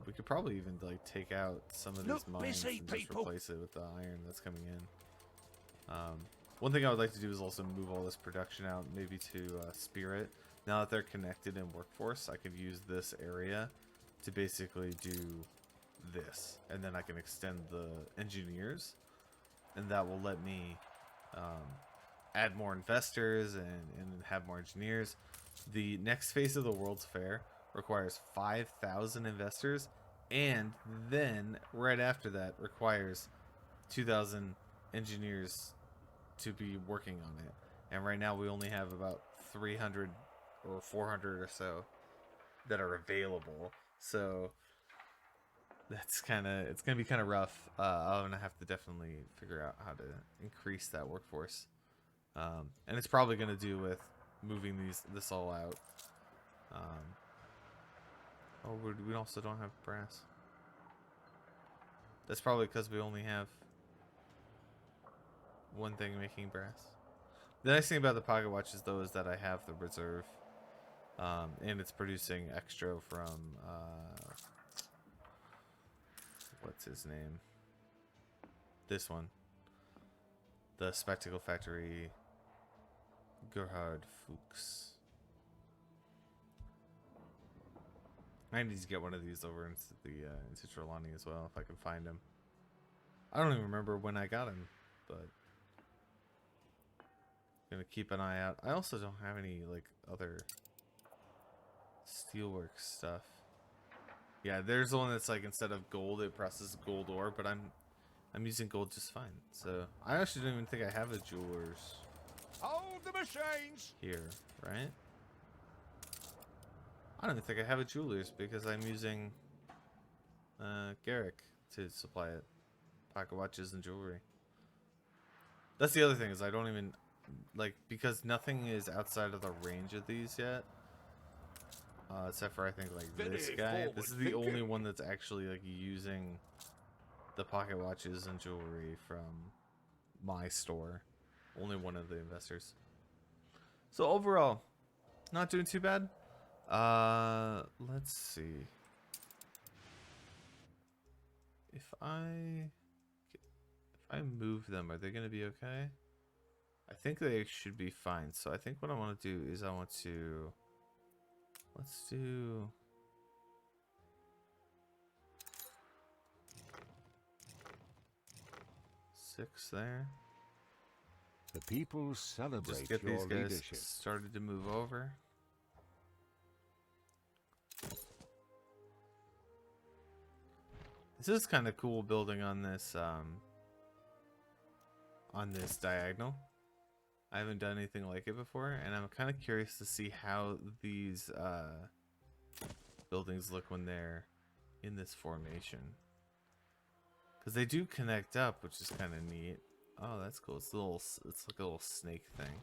We could probably even like take out some of these mines and just replace it with the iron that's coming in. One thing I would like to do is also move all this production out, maybe to Spirit. Now that they're connected in Workforce, I could use this area to basically do this, and then I can extend the engineers, and that will let me add more investors and have more engineers. The next phase of the World's Fair requires 5,000 investors, and then right after that requires 2,000 engineers to be working on it. And right now we only have about 300 or 400 or so that are available. So that's it's gonna be kind of rough. I'm gonna have to definitely figure out how to increase that workforce. And it's probably going to do with moving this all out. Oh, we also don't have brass. That's probably because we only have one thing making brass. The nice thing about the pocket watches, though, is that I have the reserve. And it's producing extra from... what's his name? This one. The Spectacle Factory... Gerhard Fuchs. I need to get one of these over into Trelawny as well, if I can find him. I don't even remember when I got him, but Gonna keep an eye out. I also don't have any like other steelwork stuff. Yeah, there's the one that's like instead of gold it presses gold ore, but I'm using gold just fine. So I actually don't even think I have a jeweler's Hold the machines! here, right? I don't even think I have a jeweler's because I'm using Garrick to supply it. Pocket watches and jewelry. That's the other thing, is I don't even like, because nothing is outside of the range of these yet. Except for I think like this Very guy. This is the forward only thinking. one that's actually like using the pocket watches and jewelry from my store. Only one of the investors. So overall, not doing too bad. Let's see. If I move them, are they going to be okay? I think they should be fine. So I think what I want to do is I want to, let's do, six there. The people Just celebrate get your these guys leadership. started to move over. This is kind of cool building on this diagonal. I haven't done anything like it before, and I'm kind of curious to see how these buildings look when they're in this formation. Because they do connect up, which is kind of neat. Oh, that's cool. It's like a little snake thing.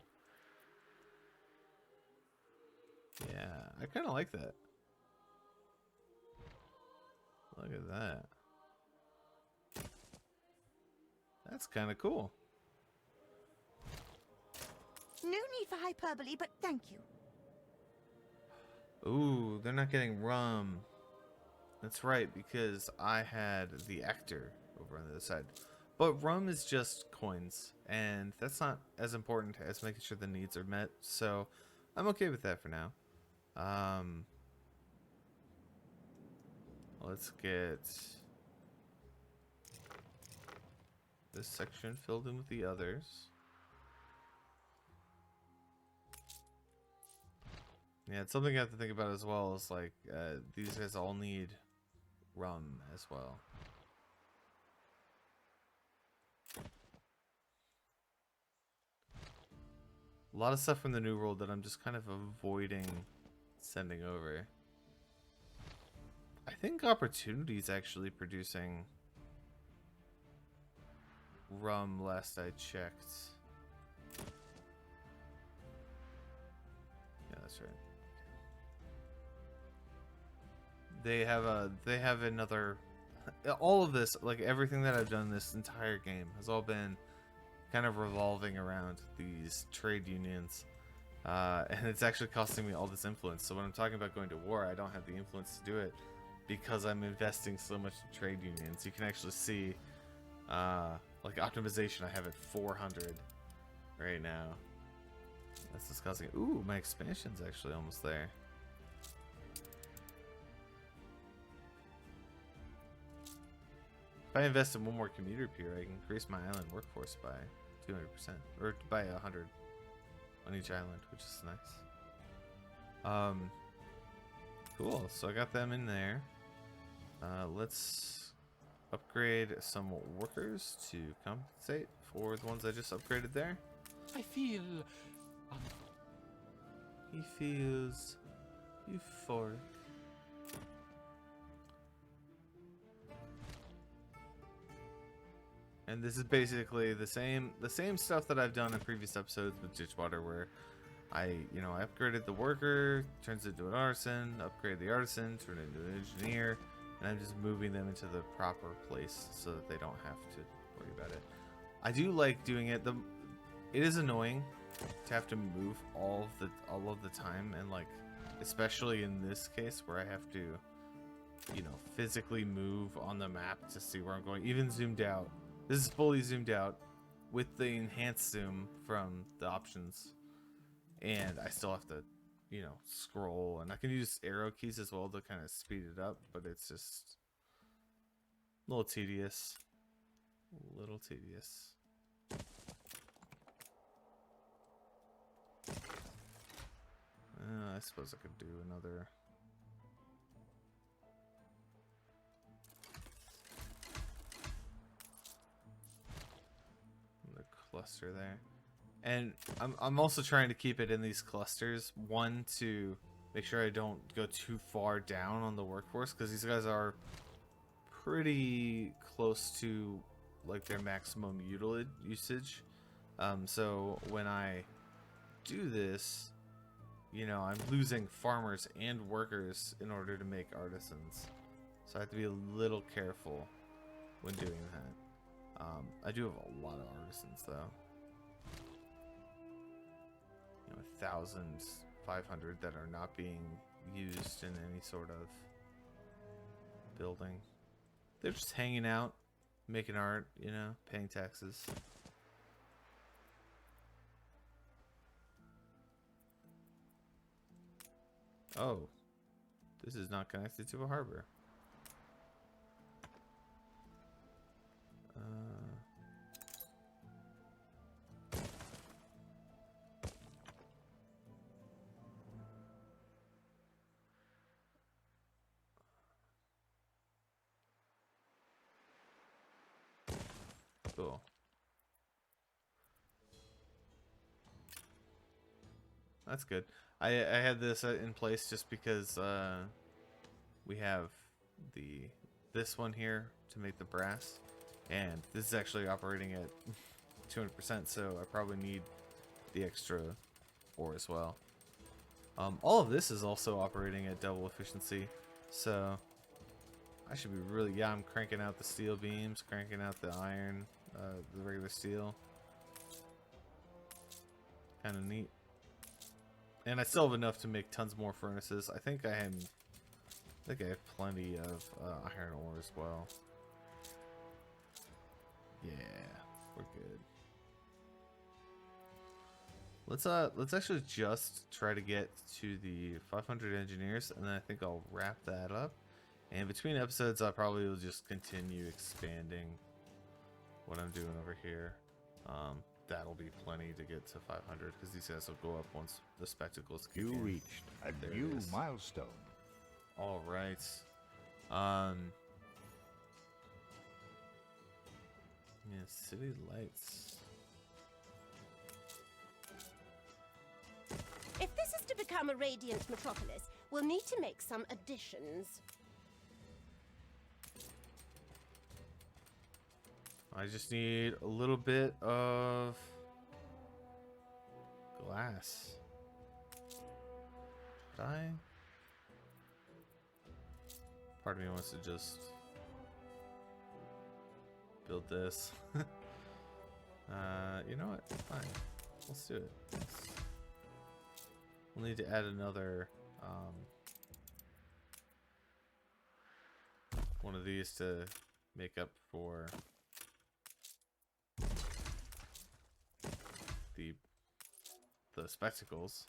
Yeah, I kind of like that. Look at that. That's kind of cool. No need for hyperbole, but thank you. Ooh, they're not getting rum. That's right, because I had the actor over on the other side. But rum is just coins, and that's not as important as making sure the needs are met. So I'm okay with that for now. Let's get this section filled in with the others. Yeah, it's something I have to think about as well, is like these guys all need rum as well. A lot of stuff from the New World that I'm just kind of avoiding sending over. I think Opportunity's actually producing rum last I checked. Yeah, that's right. They have another, all of this, like everything that I've done this entire game has all been kind of revolving around these trade unions, and it's actually costing me all this influence. So when I'm talking about going to war, I don't have the influence to do it because I'm investing so much in trade unions. You can actually see like optimization, I have at 400 right now. That's disgusting. Ooh, my expansion's actually almost there. If I invest in one more commuter pier, I can increase my island workforce by 200%, or by 100 on each island, which is nice. Cool. So I got them in there. Let's upgrade some workers to compensate for the ones I just upgraded there. I feel He feels euphoric. And this is basically the same stuff that I've done in previous episodes with Ditchwater, where I upgraded the worker, turns it into an artisan, upgrade the artisan, turn it into an engineer, and I'm just moving them into the proper place so that they don't have to worry about it. I do like doing it. It is annoying to have to move all of the time, and like especially in this case where I have to, physically move on the map to see where I'm going, even zoomed out. This is fully zoomed out with the enhanced zoom from the options, and I still have to, scroll, and I can use arrow keys as well to kind of speed it up, but it's just a little tedious. I suppose I could do another. Another cluster there. And I'm also trying to keep it in these clusters. One, to make sure I don't go too far down on the workforce, because these guys are pretty close to like their maximum usage. So when I do this, you know, I'm losing farmers and workers in order to make artisans. So I have to be a little careful when doing that. I do have a lot of artisans though. You know, 1,500 that are not being used in any sort of building. They're just hanging out, making art, you know, paying taxes. Oh, this is not connected to a harbor. Cool. That's good. I had this in place just because we have this one here to make the brass, and this is actually operating at 200%, so I probably need the extra ore as well. All of this is also operating at double efficiency, so I should be really, yeah, I'm cranking out the steel beams, cranking out the iron, the regular steel. Kind of neat. And I still have enough to make tons more furnaces. I think I have plenty of iron ore as well. Yeah, we're good. Let's actually just try to get to the 500 engineers, and then I think I'll wrap that up. And between episodes, I probably will just continue expanding what I'm doing over here. That'll be plenty to get to 500, because these guys will go up once the spectacles kick You in. reached a There it new is. milestone. All right. Yeah, city lights. If this is to become a radiant metropolis, we'll need to make some additions. I just need a little bit of glass. Should I? Part of me wants to just build this. You know what? Fine. Let's do it. We'll need to add another one of these to make up for the spectacles,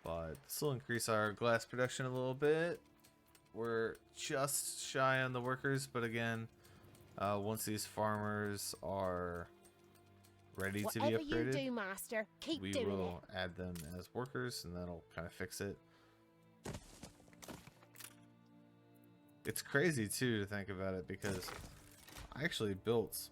but this will increase our glass production a little bit. We're just shy on the workers, but again, once these farmers are ready to be Whatever you upgraded, do, Master, keep we doing it. will add them as workers, and that'll kind of fix it. It's crazy too to think about it, because I actually built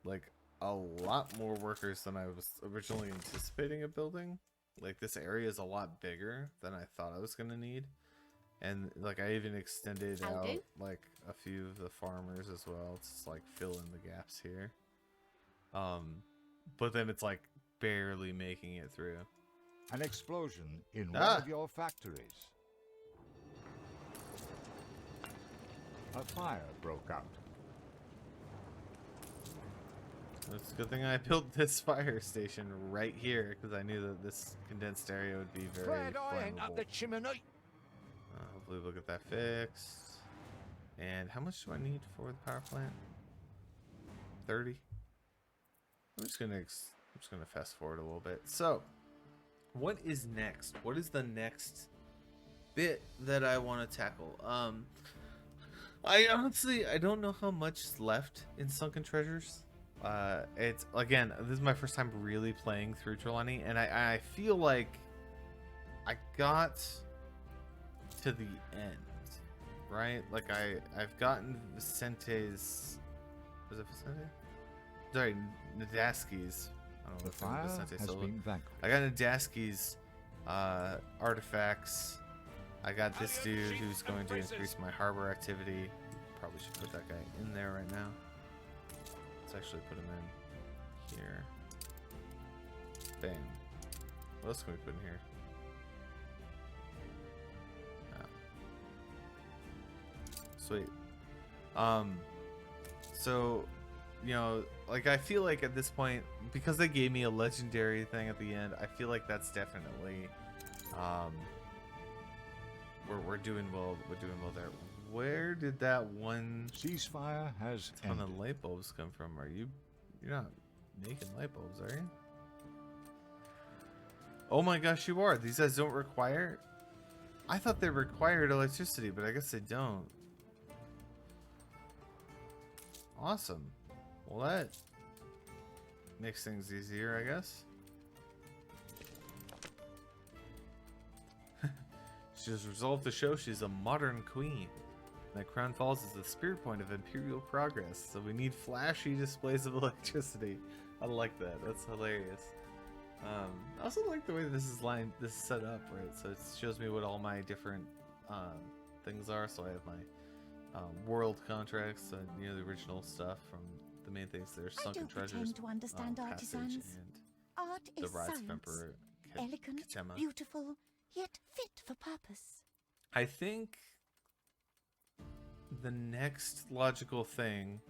like a lot more workers than I was originally anticipating of building. Like, this area is a lot bigger than I thought I was gonna need, and like I even extended out like a few of the farmers as well to just like fill in the gaps here. But then it's like barely making it through. An explosion in one of your factories. A fire broke out. It's a good thing I built this fire station right here, because I knew that this condensed area would be very Glad I ain't up flammable. the chimney. Hopefully we'll get that fixed. And how much do I need for the power plant? 30. I'm just gonna fast forward a little bit. So, what is next? What is the next bit that I want to tackle? I honestly don't know how much is left in Sunken Treasures. It's, again, this is my first time really playing through Trelawny, and I feel like I got to the end, right? Like I've gotten Vicente's. Was it Vicente? Sorry, Nadaski's. I don't know The if fire Vicente has still- been vanquished. I got Nadaski's artifacts. I got this dude who's going to increase my harbor activity. Probably should put that guy in there right now. Let's actually put him in here. Bam. What else can we put in here? Oh. Sweet. So, you know, like I feel like at this point, because they gave me a legendary thing at the end, I feel like that's definitely we're doing well. We're doing well there. Where did that one Ceasefire has ton ended. of light bulbs come from? You're not making light bulbs, are you? Oh my gosh, you are. These guys don't require. I thought they required electricity, but I guess they don't. Awesome. Well, that makes things easier, I guess. She has resolved to show she's a modern queen. That Crown Falls is the spirit point of imperial progress, so we need flashy displays of electricity. I like that. That's hilarious. I also like the way this is set up, right? So it shows me what all my different things are. So I have my world contracts, you know, the original stuff from the main things. There's I sunken don't treasures, pretend to understand passage, artisans. and Art the is rise of science. Emperor Elegant, Katema. beautiful, yet fit for purpose. I think the next logical thing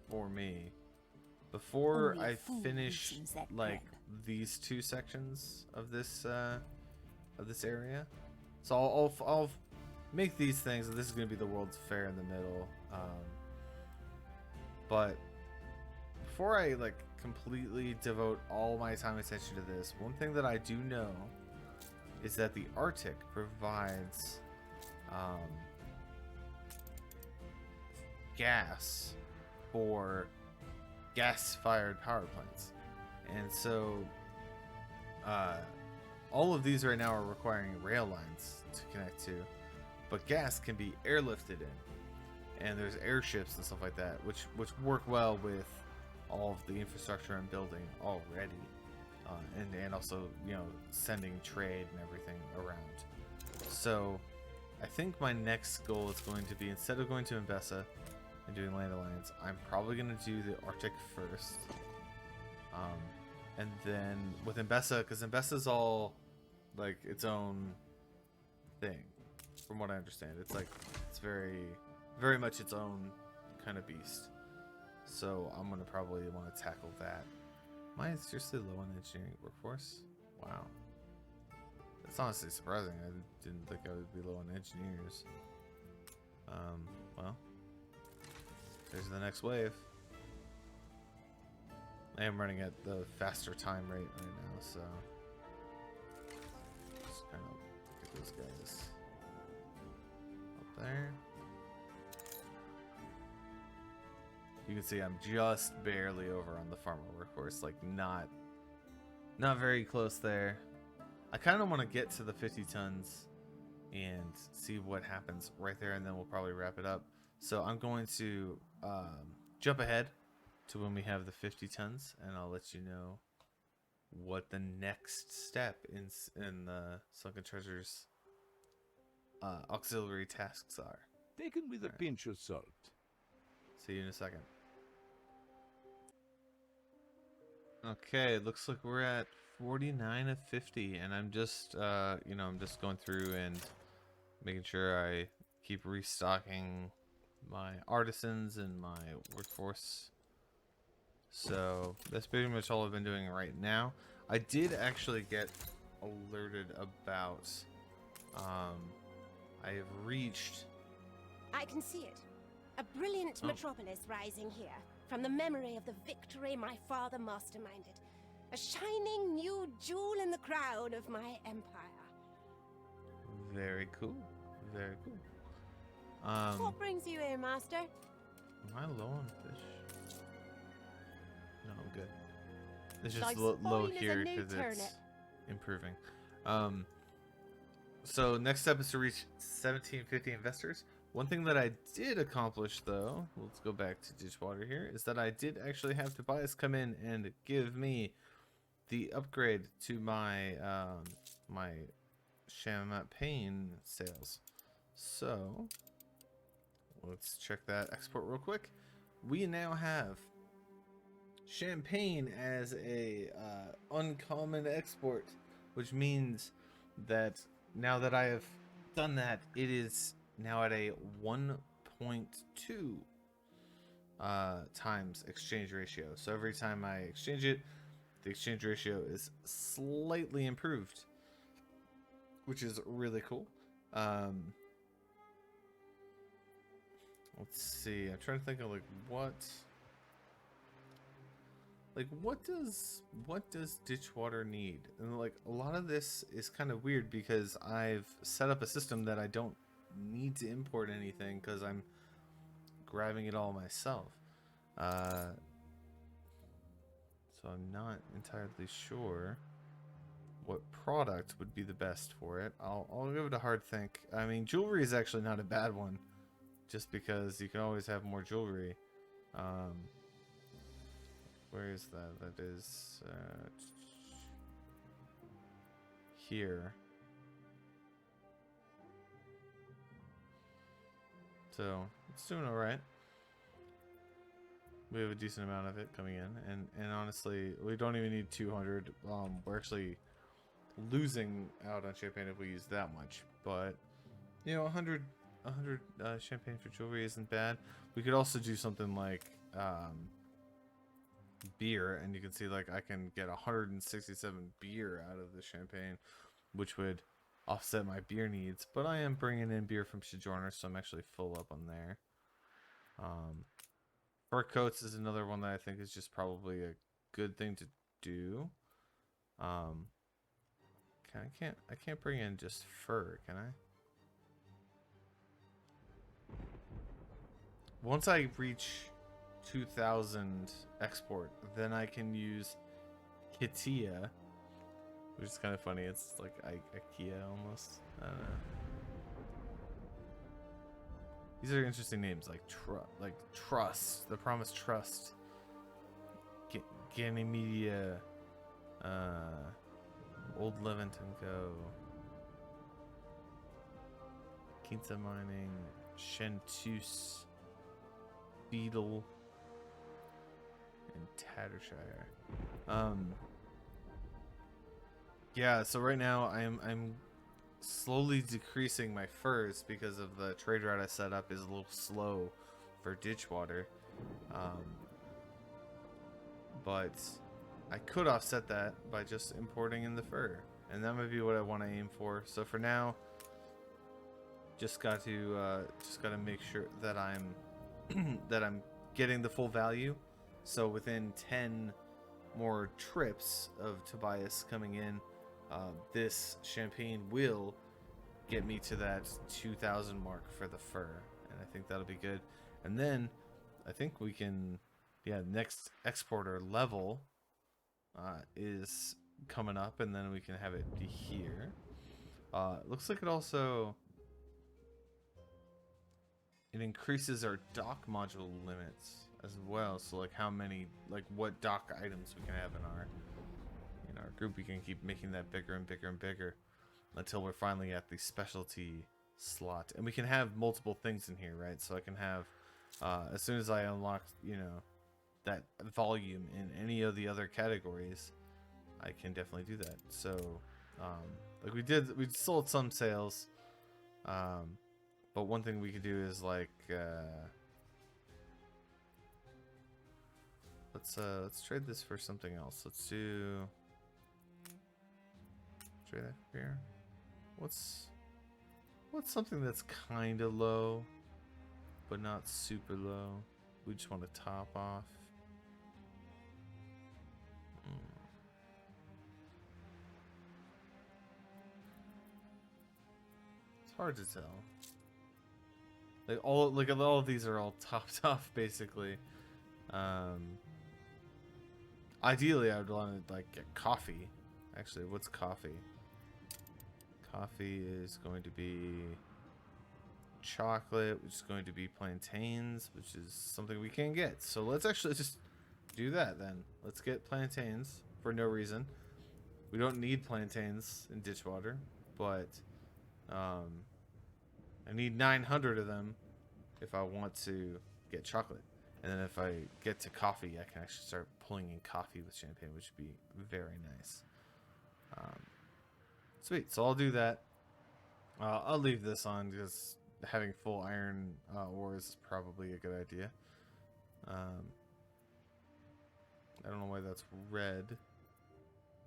for me, before Only a I fool finish loosens that like grip. these two sections of this area, so I'll make these things, and this is gonna be the World's Fair in the middle. But before I like completely devote all my time and attention to this, one thing that I do know is that the Arctic provides gas for gas-fired power plants, and so all of these right now are requiring rail lines to connect to, but gas can be airlifted in, and there's airships and stuff like that, which work well with all of the infrastructure I'm building already, and also, you know, sending trade and everything around. So I think my next goal is going to be, instead of going to Mbessa and doing Land Alliance, I'm probably going to do the Arctic first, and then with Mbessa, because Mbessa's all like its own thing, from what I understand. It's like, it's very much its own kind of beast. So I'm gonna probably want to tackle that. Am I seriously low on engineering workforce? Wow, that's honestly surprising. I didn't think I would be low on engineers. Well, there's the next wave. I am running at the faster time rate right now, so just kind of get those guys up there. You can see I'm just barely over on the farmer workforce, like not very close there. I kind of want to get to the 50 tons and see what happens right there, and then we'll probably wrap it up. So I'm going to jump ahead to when we have the 50 tons, and I'll let you know what the next step in the Sunken Treasures auxiliary tasks are. Taken with a pinch of salt. See you in a second. Okay, looks like we're at 49 of 50, and I'm just you know, I'm just going through and making sure I keep restocking my artisans and my workforce. So that's pretty much all I've been doing right now. I did actually get alerted about I have reached. I can see it. A brilliant Oh. metropolis rising here, from the memory of the victory my father masterminded. A shining new jewel in the crown of my empire. Very cool. Very cool. What brings you here, master? Am I low on fish? No, I'm good. It's just Life's low fine as a here new because it's turnip. improving. So next step is to reach 1750 investors. One thing that I did accomplish, though, let's go back to Ditchwater here, is that I did actually have Tobias come in and give me the upgrade to my my champagne sales. So let's check that export real quick. We now have champagne as a uncommon export, which means that now that I have done that, it is now at a 1.2 times exchange ratio. So every time I exchange it, the exchange ratio is slightly improved, which is really cool. Let's see. I'm trying to think of what does Ditchwater need? And like a lot of this is kind of weird because I've set up a system that I don't need to import anything because I'm grabbing it all myself. So I'm not entirely sure what product would be the best for it. I'll give it a hard think. I mean, jewelry is actually not a bad one, just because you can always have more jewelry. Where is that? That is here. So it's doing all right. We have a decent amount of it coming in, and honestly, we don't even need 200. We're actually losing out on champagne if we use that much, but you know, 100 champagne for jewelry isn't bad. We could also do something like beer, and you can see like I can get 167 beer out of the champagne, which would offset my beer needs, but I am bringing in beer from Sojourner, so I'm actually full up on there. Fur coats is another one that I think is just probably a good thing to do. I can't bring in just fur, can I? Once I reach 2,000 export, then I can use Kitia, which is kind of funny. It's like IKEA almost. I don't know. These are interesting names, like Trust, the Promised Trust, Ganymedia, Old Leventon Co, Quinta Mining, Shentus, Beetle, and Tattershire. Yeah, so right now I'm slowly decreasing my furs because of the trade route I set up is a little slow for Ditchwater. But I could offset that by just importing in the fur, and that might be what I want to aim for. So for now, just got to make sure that I'm that I'm getting the full value. So within 10 more trips of Tobias coming in, this champagne will get me to that 2,000 mark for the fur, and I think that'll be good. And then I think we can, yeah, next exporter level is coming up, and then we can have it be here. Looks like it increases our dock module limits as well. So like how many, like what dock items we can have in our group. We can keep making that bigger and bigger and bigger until we're finally at the specialty slot, and we can have multiple things in here, right? So I can have as soon as I unlock, you know, that volume in any of the other categories, I can definitely do that. So like we sold some sales, but one thing we could do is like let's trade this for something else. Let's do trade that here. What's something that's kind of low but not super low? We just want to top off. It's hard to tell. Like all of these are all topped off basically. Ideally I would want to like get coffee. Actually, what's coffee? Coffee is going to be chocolate, which is going to be plantains, which is something we can't get. So let's actually just do that then. Let's get plantains for no reason. We don't need plantains in Ditchwater, but I need 900 of them if I want to get chocolate. And then if I get to coffee, I can actually start pulling in coffee with champagne, which would be very nice. Sweet, so I'll do that. I'll leave this on because having full iron ores is probably a good idea. I don't know why that's red.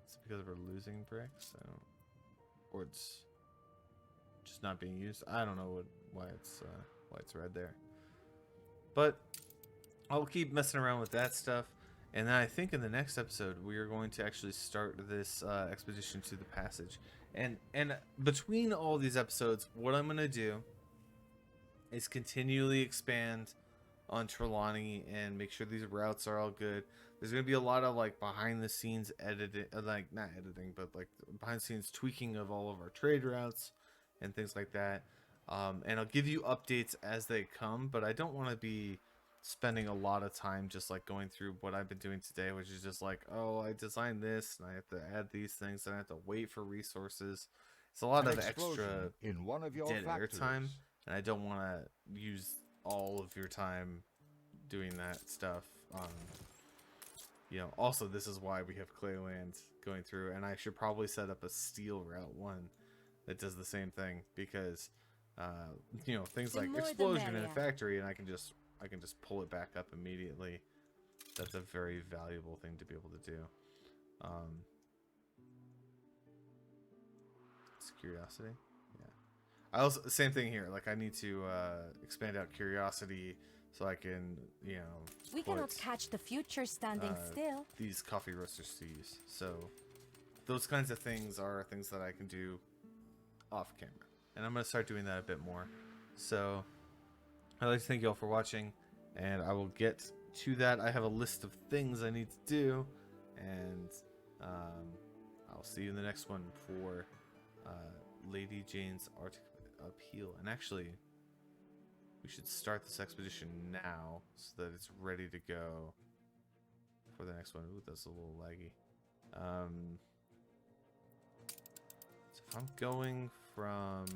It's because we're losing bricks, or it's just not being used. I don't know why it's red there. But I'll keep messing around with that stuff, and then I think in the next episode we are going to actually start this expedition to the passage. And between all these episodes, what I'm gonna do is continually expand on Trelawny and make sure these routes are all good. There's gonna be a lot of like behind the scenes editing, like not editing, but like behind the scenes tweaking of all of our trade routes and things like that. And I'll give you updates as they come, but I don't want to be spending a lot of time just like going through what I've been doing today, which is just like, oh, I designed this and I have to add these things and I have to wait for resources. It's a lot of extra in one of your dead air factories. time, and I don't want to use all of your time doing that stuff. You know, also this is why we have clay land going through, and I should probably set up a steel route one that does the same thing, because you know, things The like more the explosion in a merrier. factory, and I can just pull it back up immediately. That's a very valuable thing to be able to do. It's curiosity. Yeah. I also, same thing here. Like I need to expand out curiosity so I can, you know, We put, cannot catch the future standing still. these coffee roasters to use. So those kinds of things are things that I can do off camera, and I'm gonna start doing that a bit more. So I'd like to thank you all for watching, and I will get to that. I have a list of things I need to do, and I'll see you in the next one for Lady Jane's Arctic Appeal. And actually, we should start this expedition now so that it's ready to go for the next one. Ooh, that's a little laggy. So if I'm going from...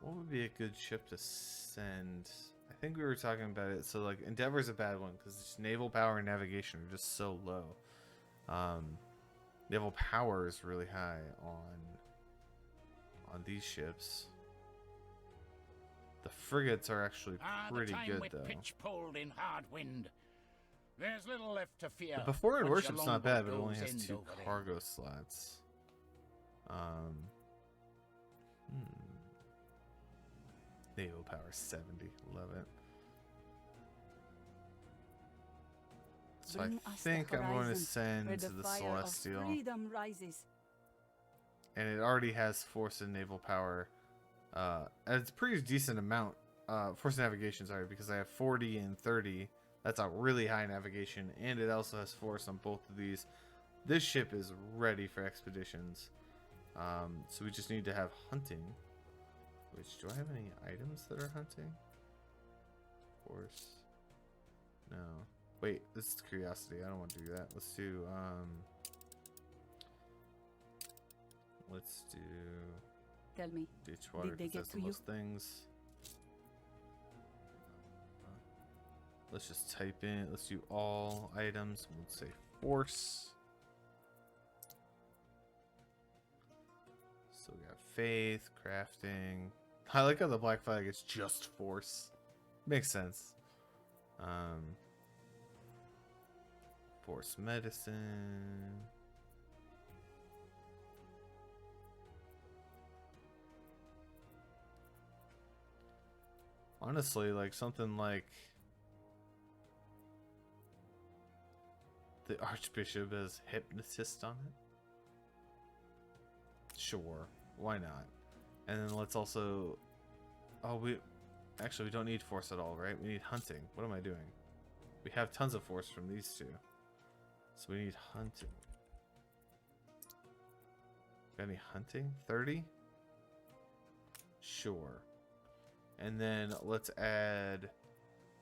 what would be a good ship to send? I think we were talking about it. So like Endeavor's a bad one because naval power and navigation are just so low. Naval power is really high on these ships. The frigates are actually pretty good though. Pitch pulled in hard wind. There's little left to fear. The before in once your worship's not bad, but it longboat only has goes 2 end over there. cargo slots. Naval power 70. Love it. So Bring I us the think I'm going to horizon, send where to the the fire Celestial. of freedom rises. And it already has force and naval power. And it's a pretty decent amount. Force and navigation, sorry, because I have 40 and 30. That's a really high navigation, and it also has force on both of these. This ship is ready for expeditions. So we just need to have hunting. Which, do I have any items that are hunting? Force. No. Wait, this is curiosity. I don't want to do that. Let's do, let's do Tell me, Ditchwater, Did they because get that's the to you? most things. Let's just type in, let's do all items. We'll say force. So we got faith, crafting. I like how the black flag is just force. Makes sense. Force medicine. Honestly, like something like the Archbishop has hypnotist on it. Sure, why not? And then let's also... oh, we don't need force at all, right? We need hunting. What am I doing? We have tons of force from these two. So we need hunting. Got any hunting? 30? Sure. And then let's add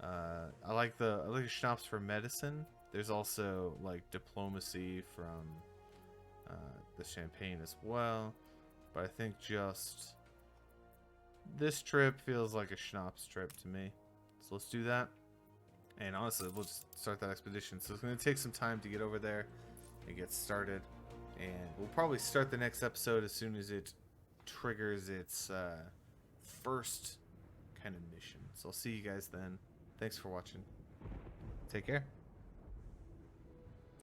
I like the schnapps for medicine. There's also like diplomacy from the champagne as well. But I think just this trip feels like a schnapps trip to me. So let's do that. And honestly, we'll just start that expedition. So it's going to take some time to get over there and get started. And we'll probably start the next episode as soon as it triggers its first kind of mission. So I'll see you guys then. Thanks for watching. Take care.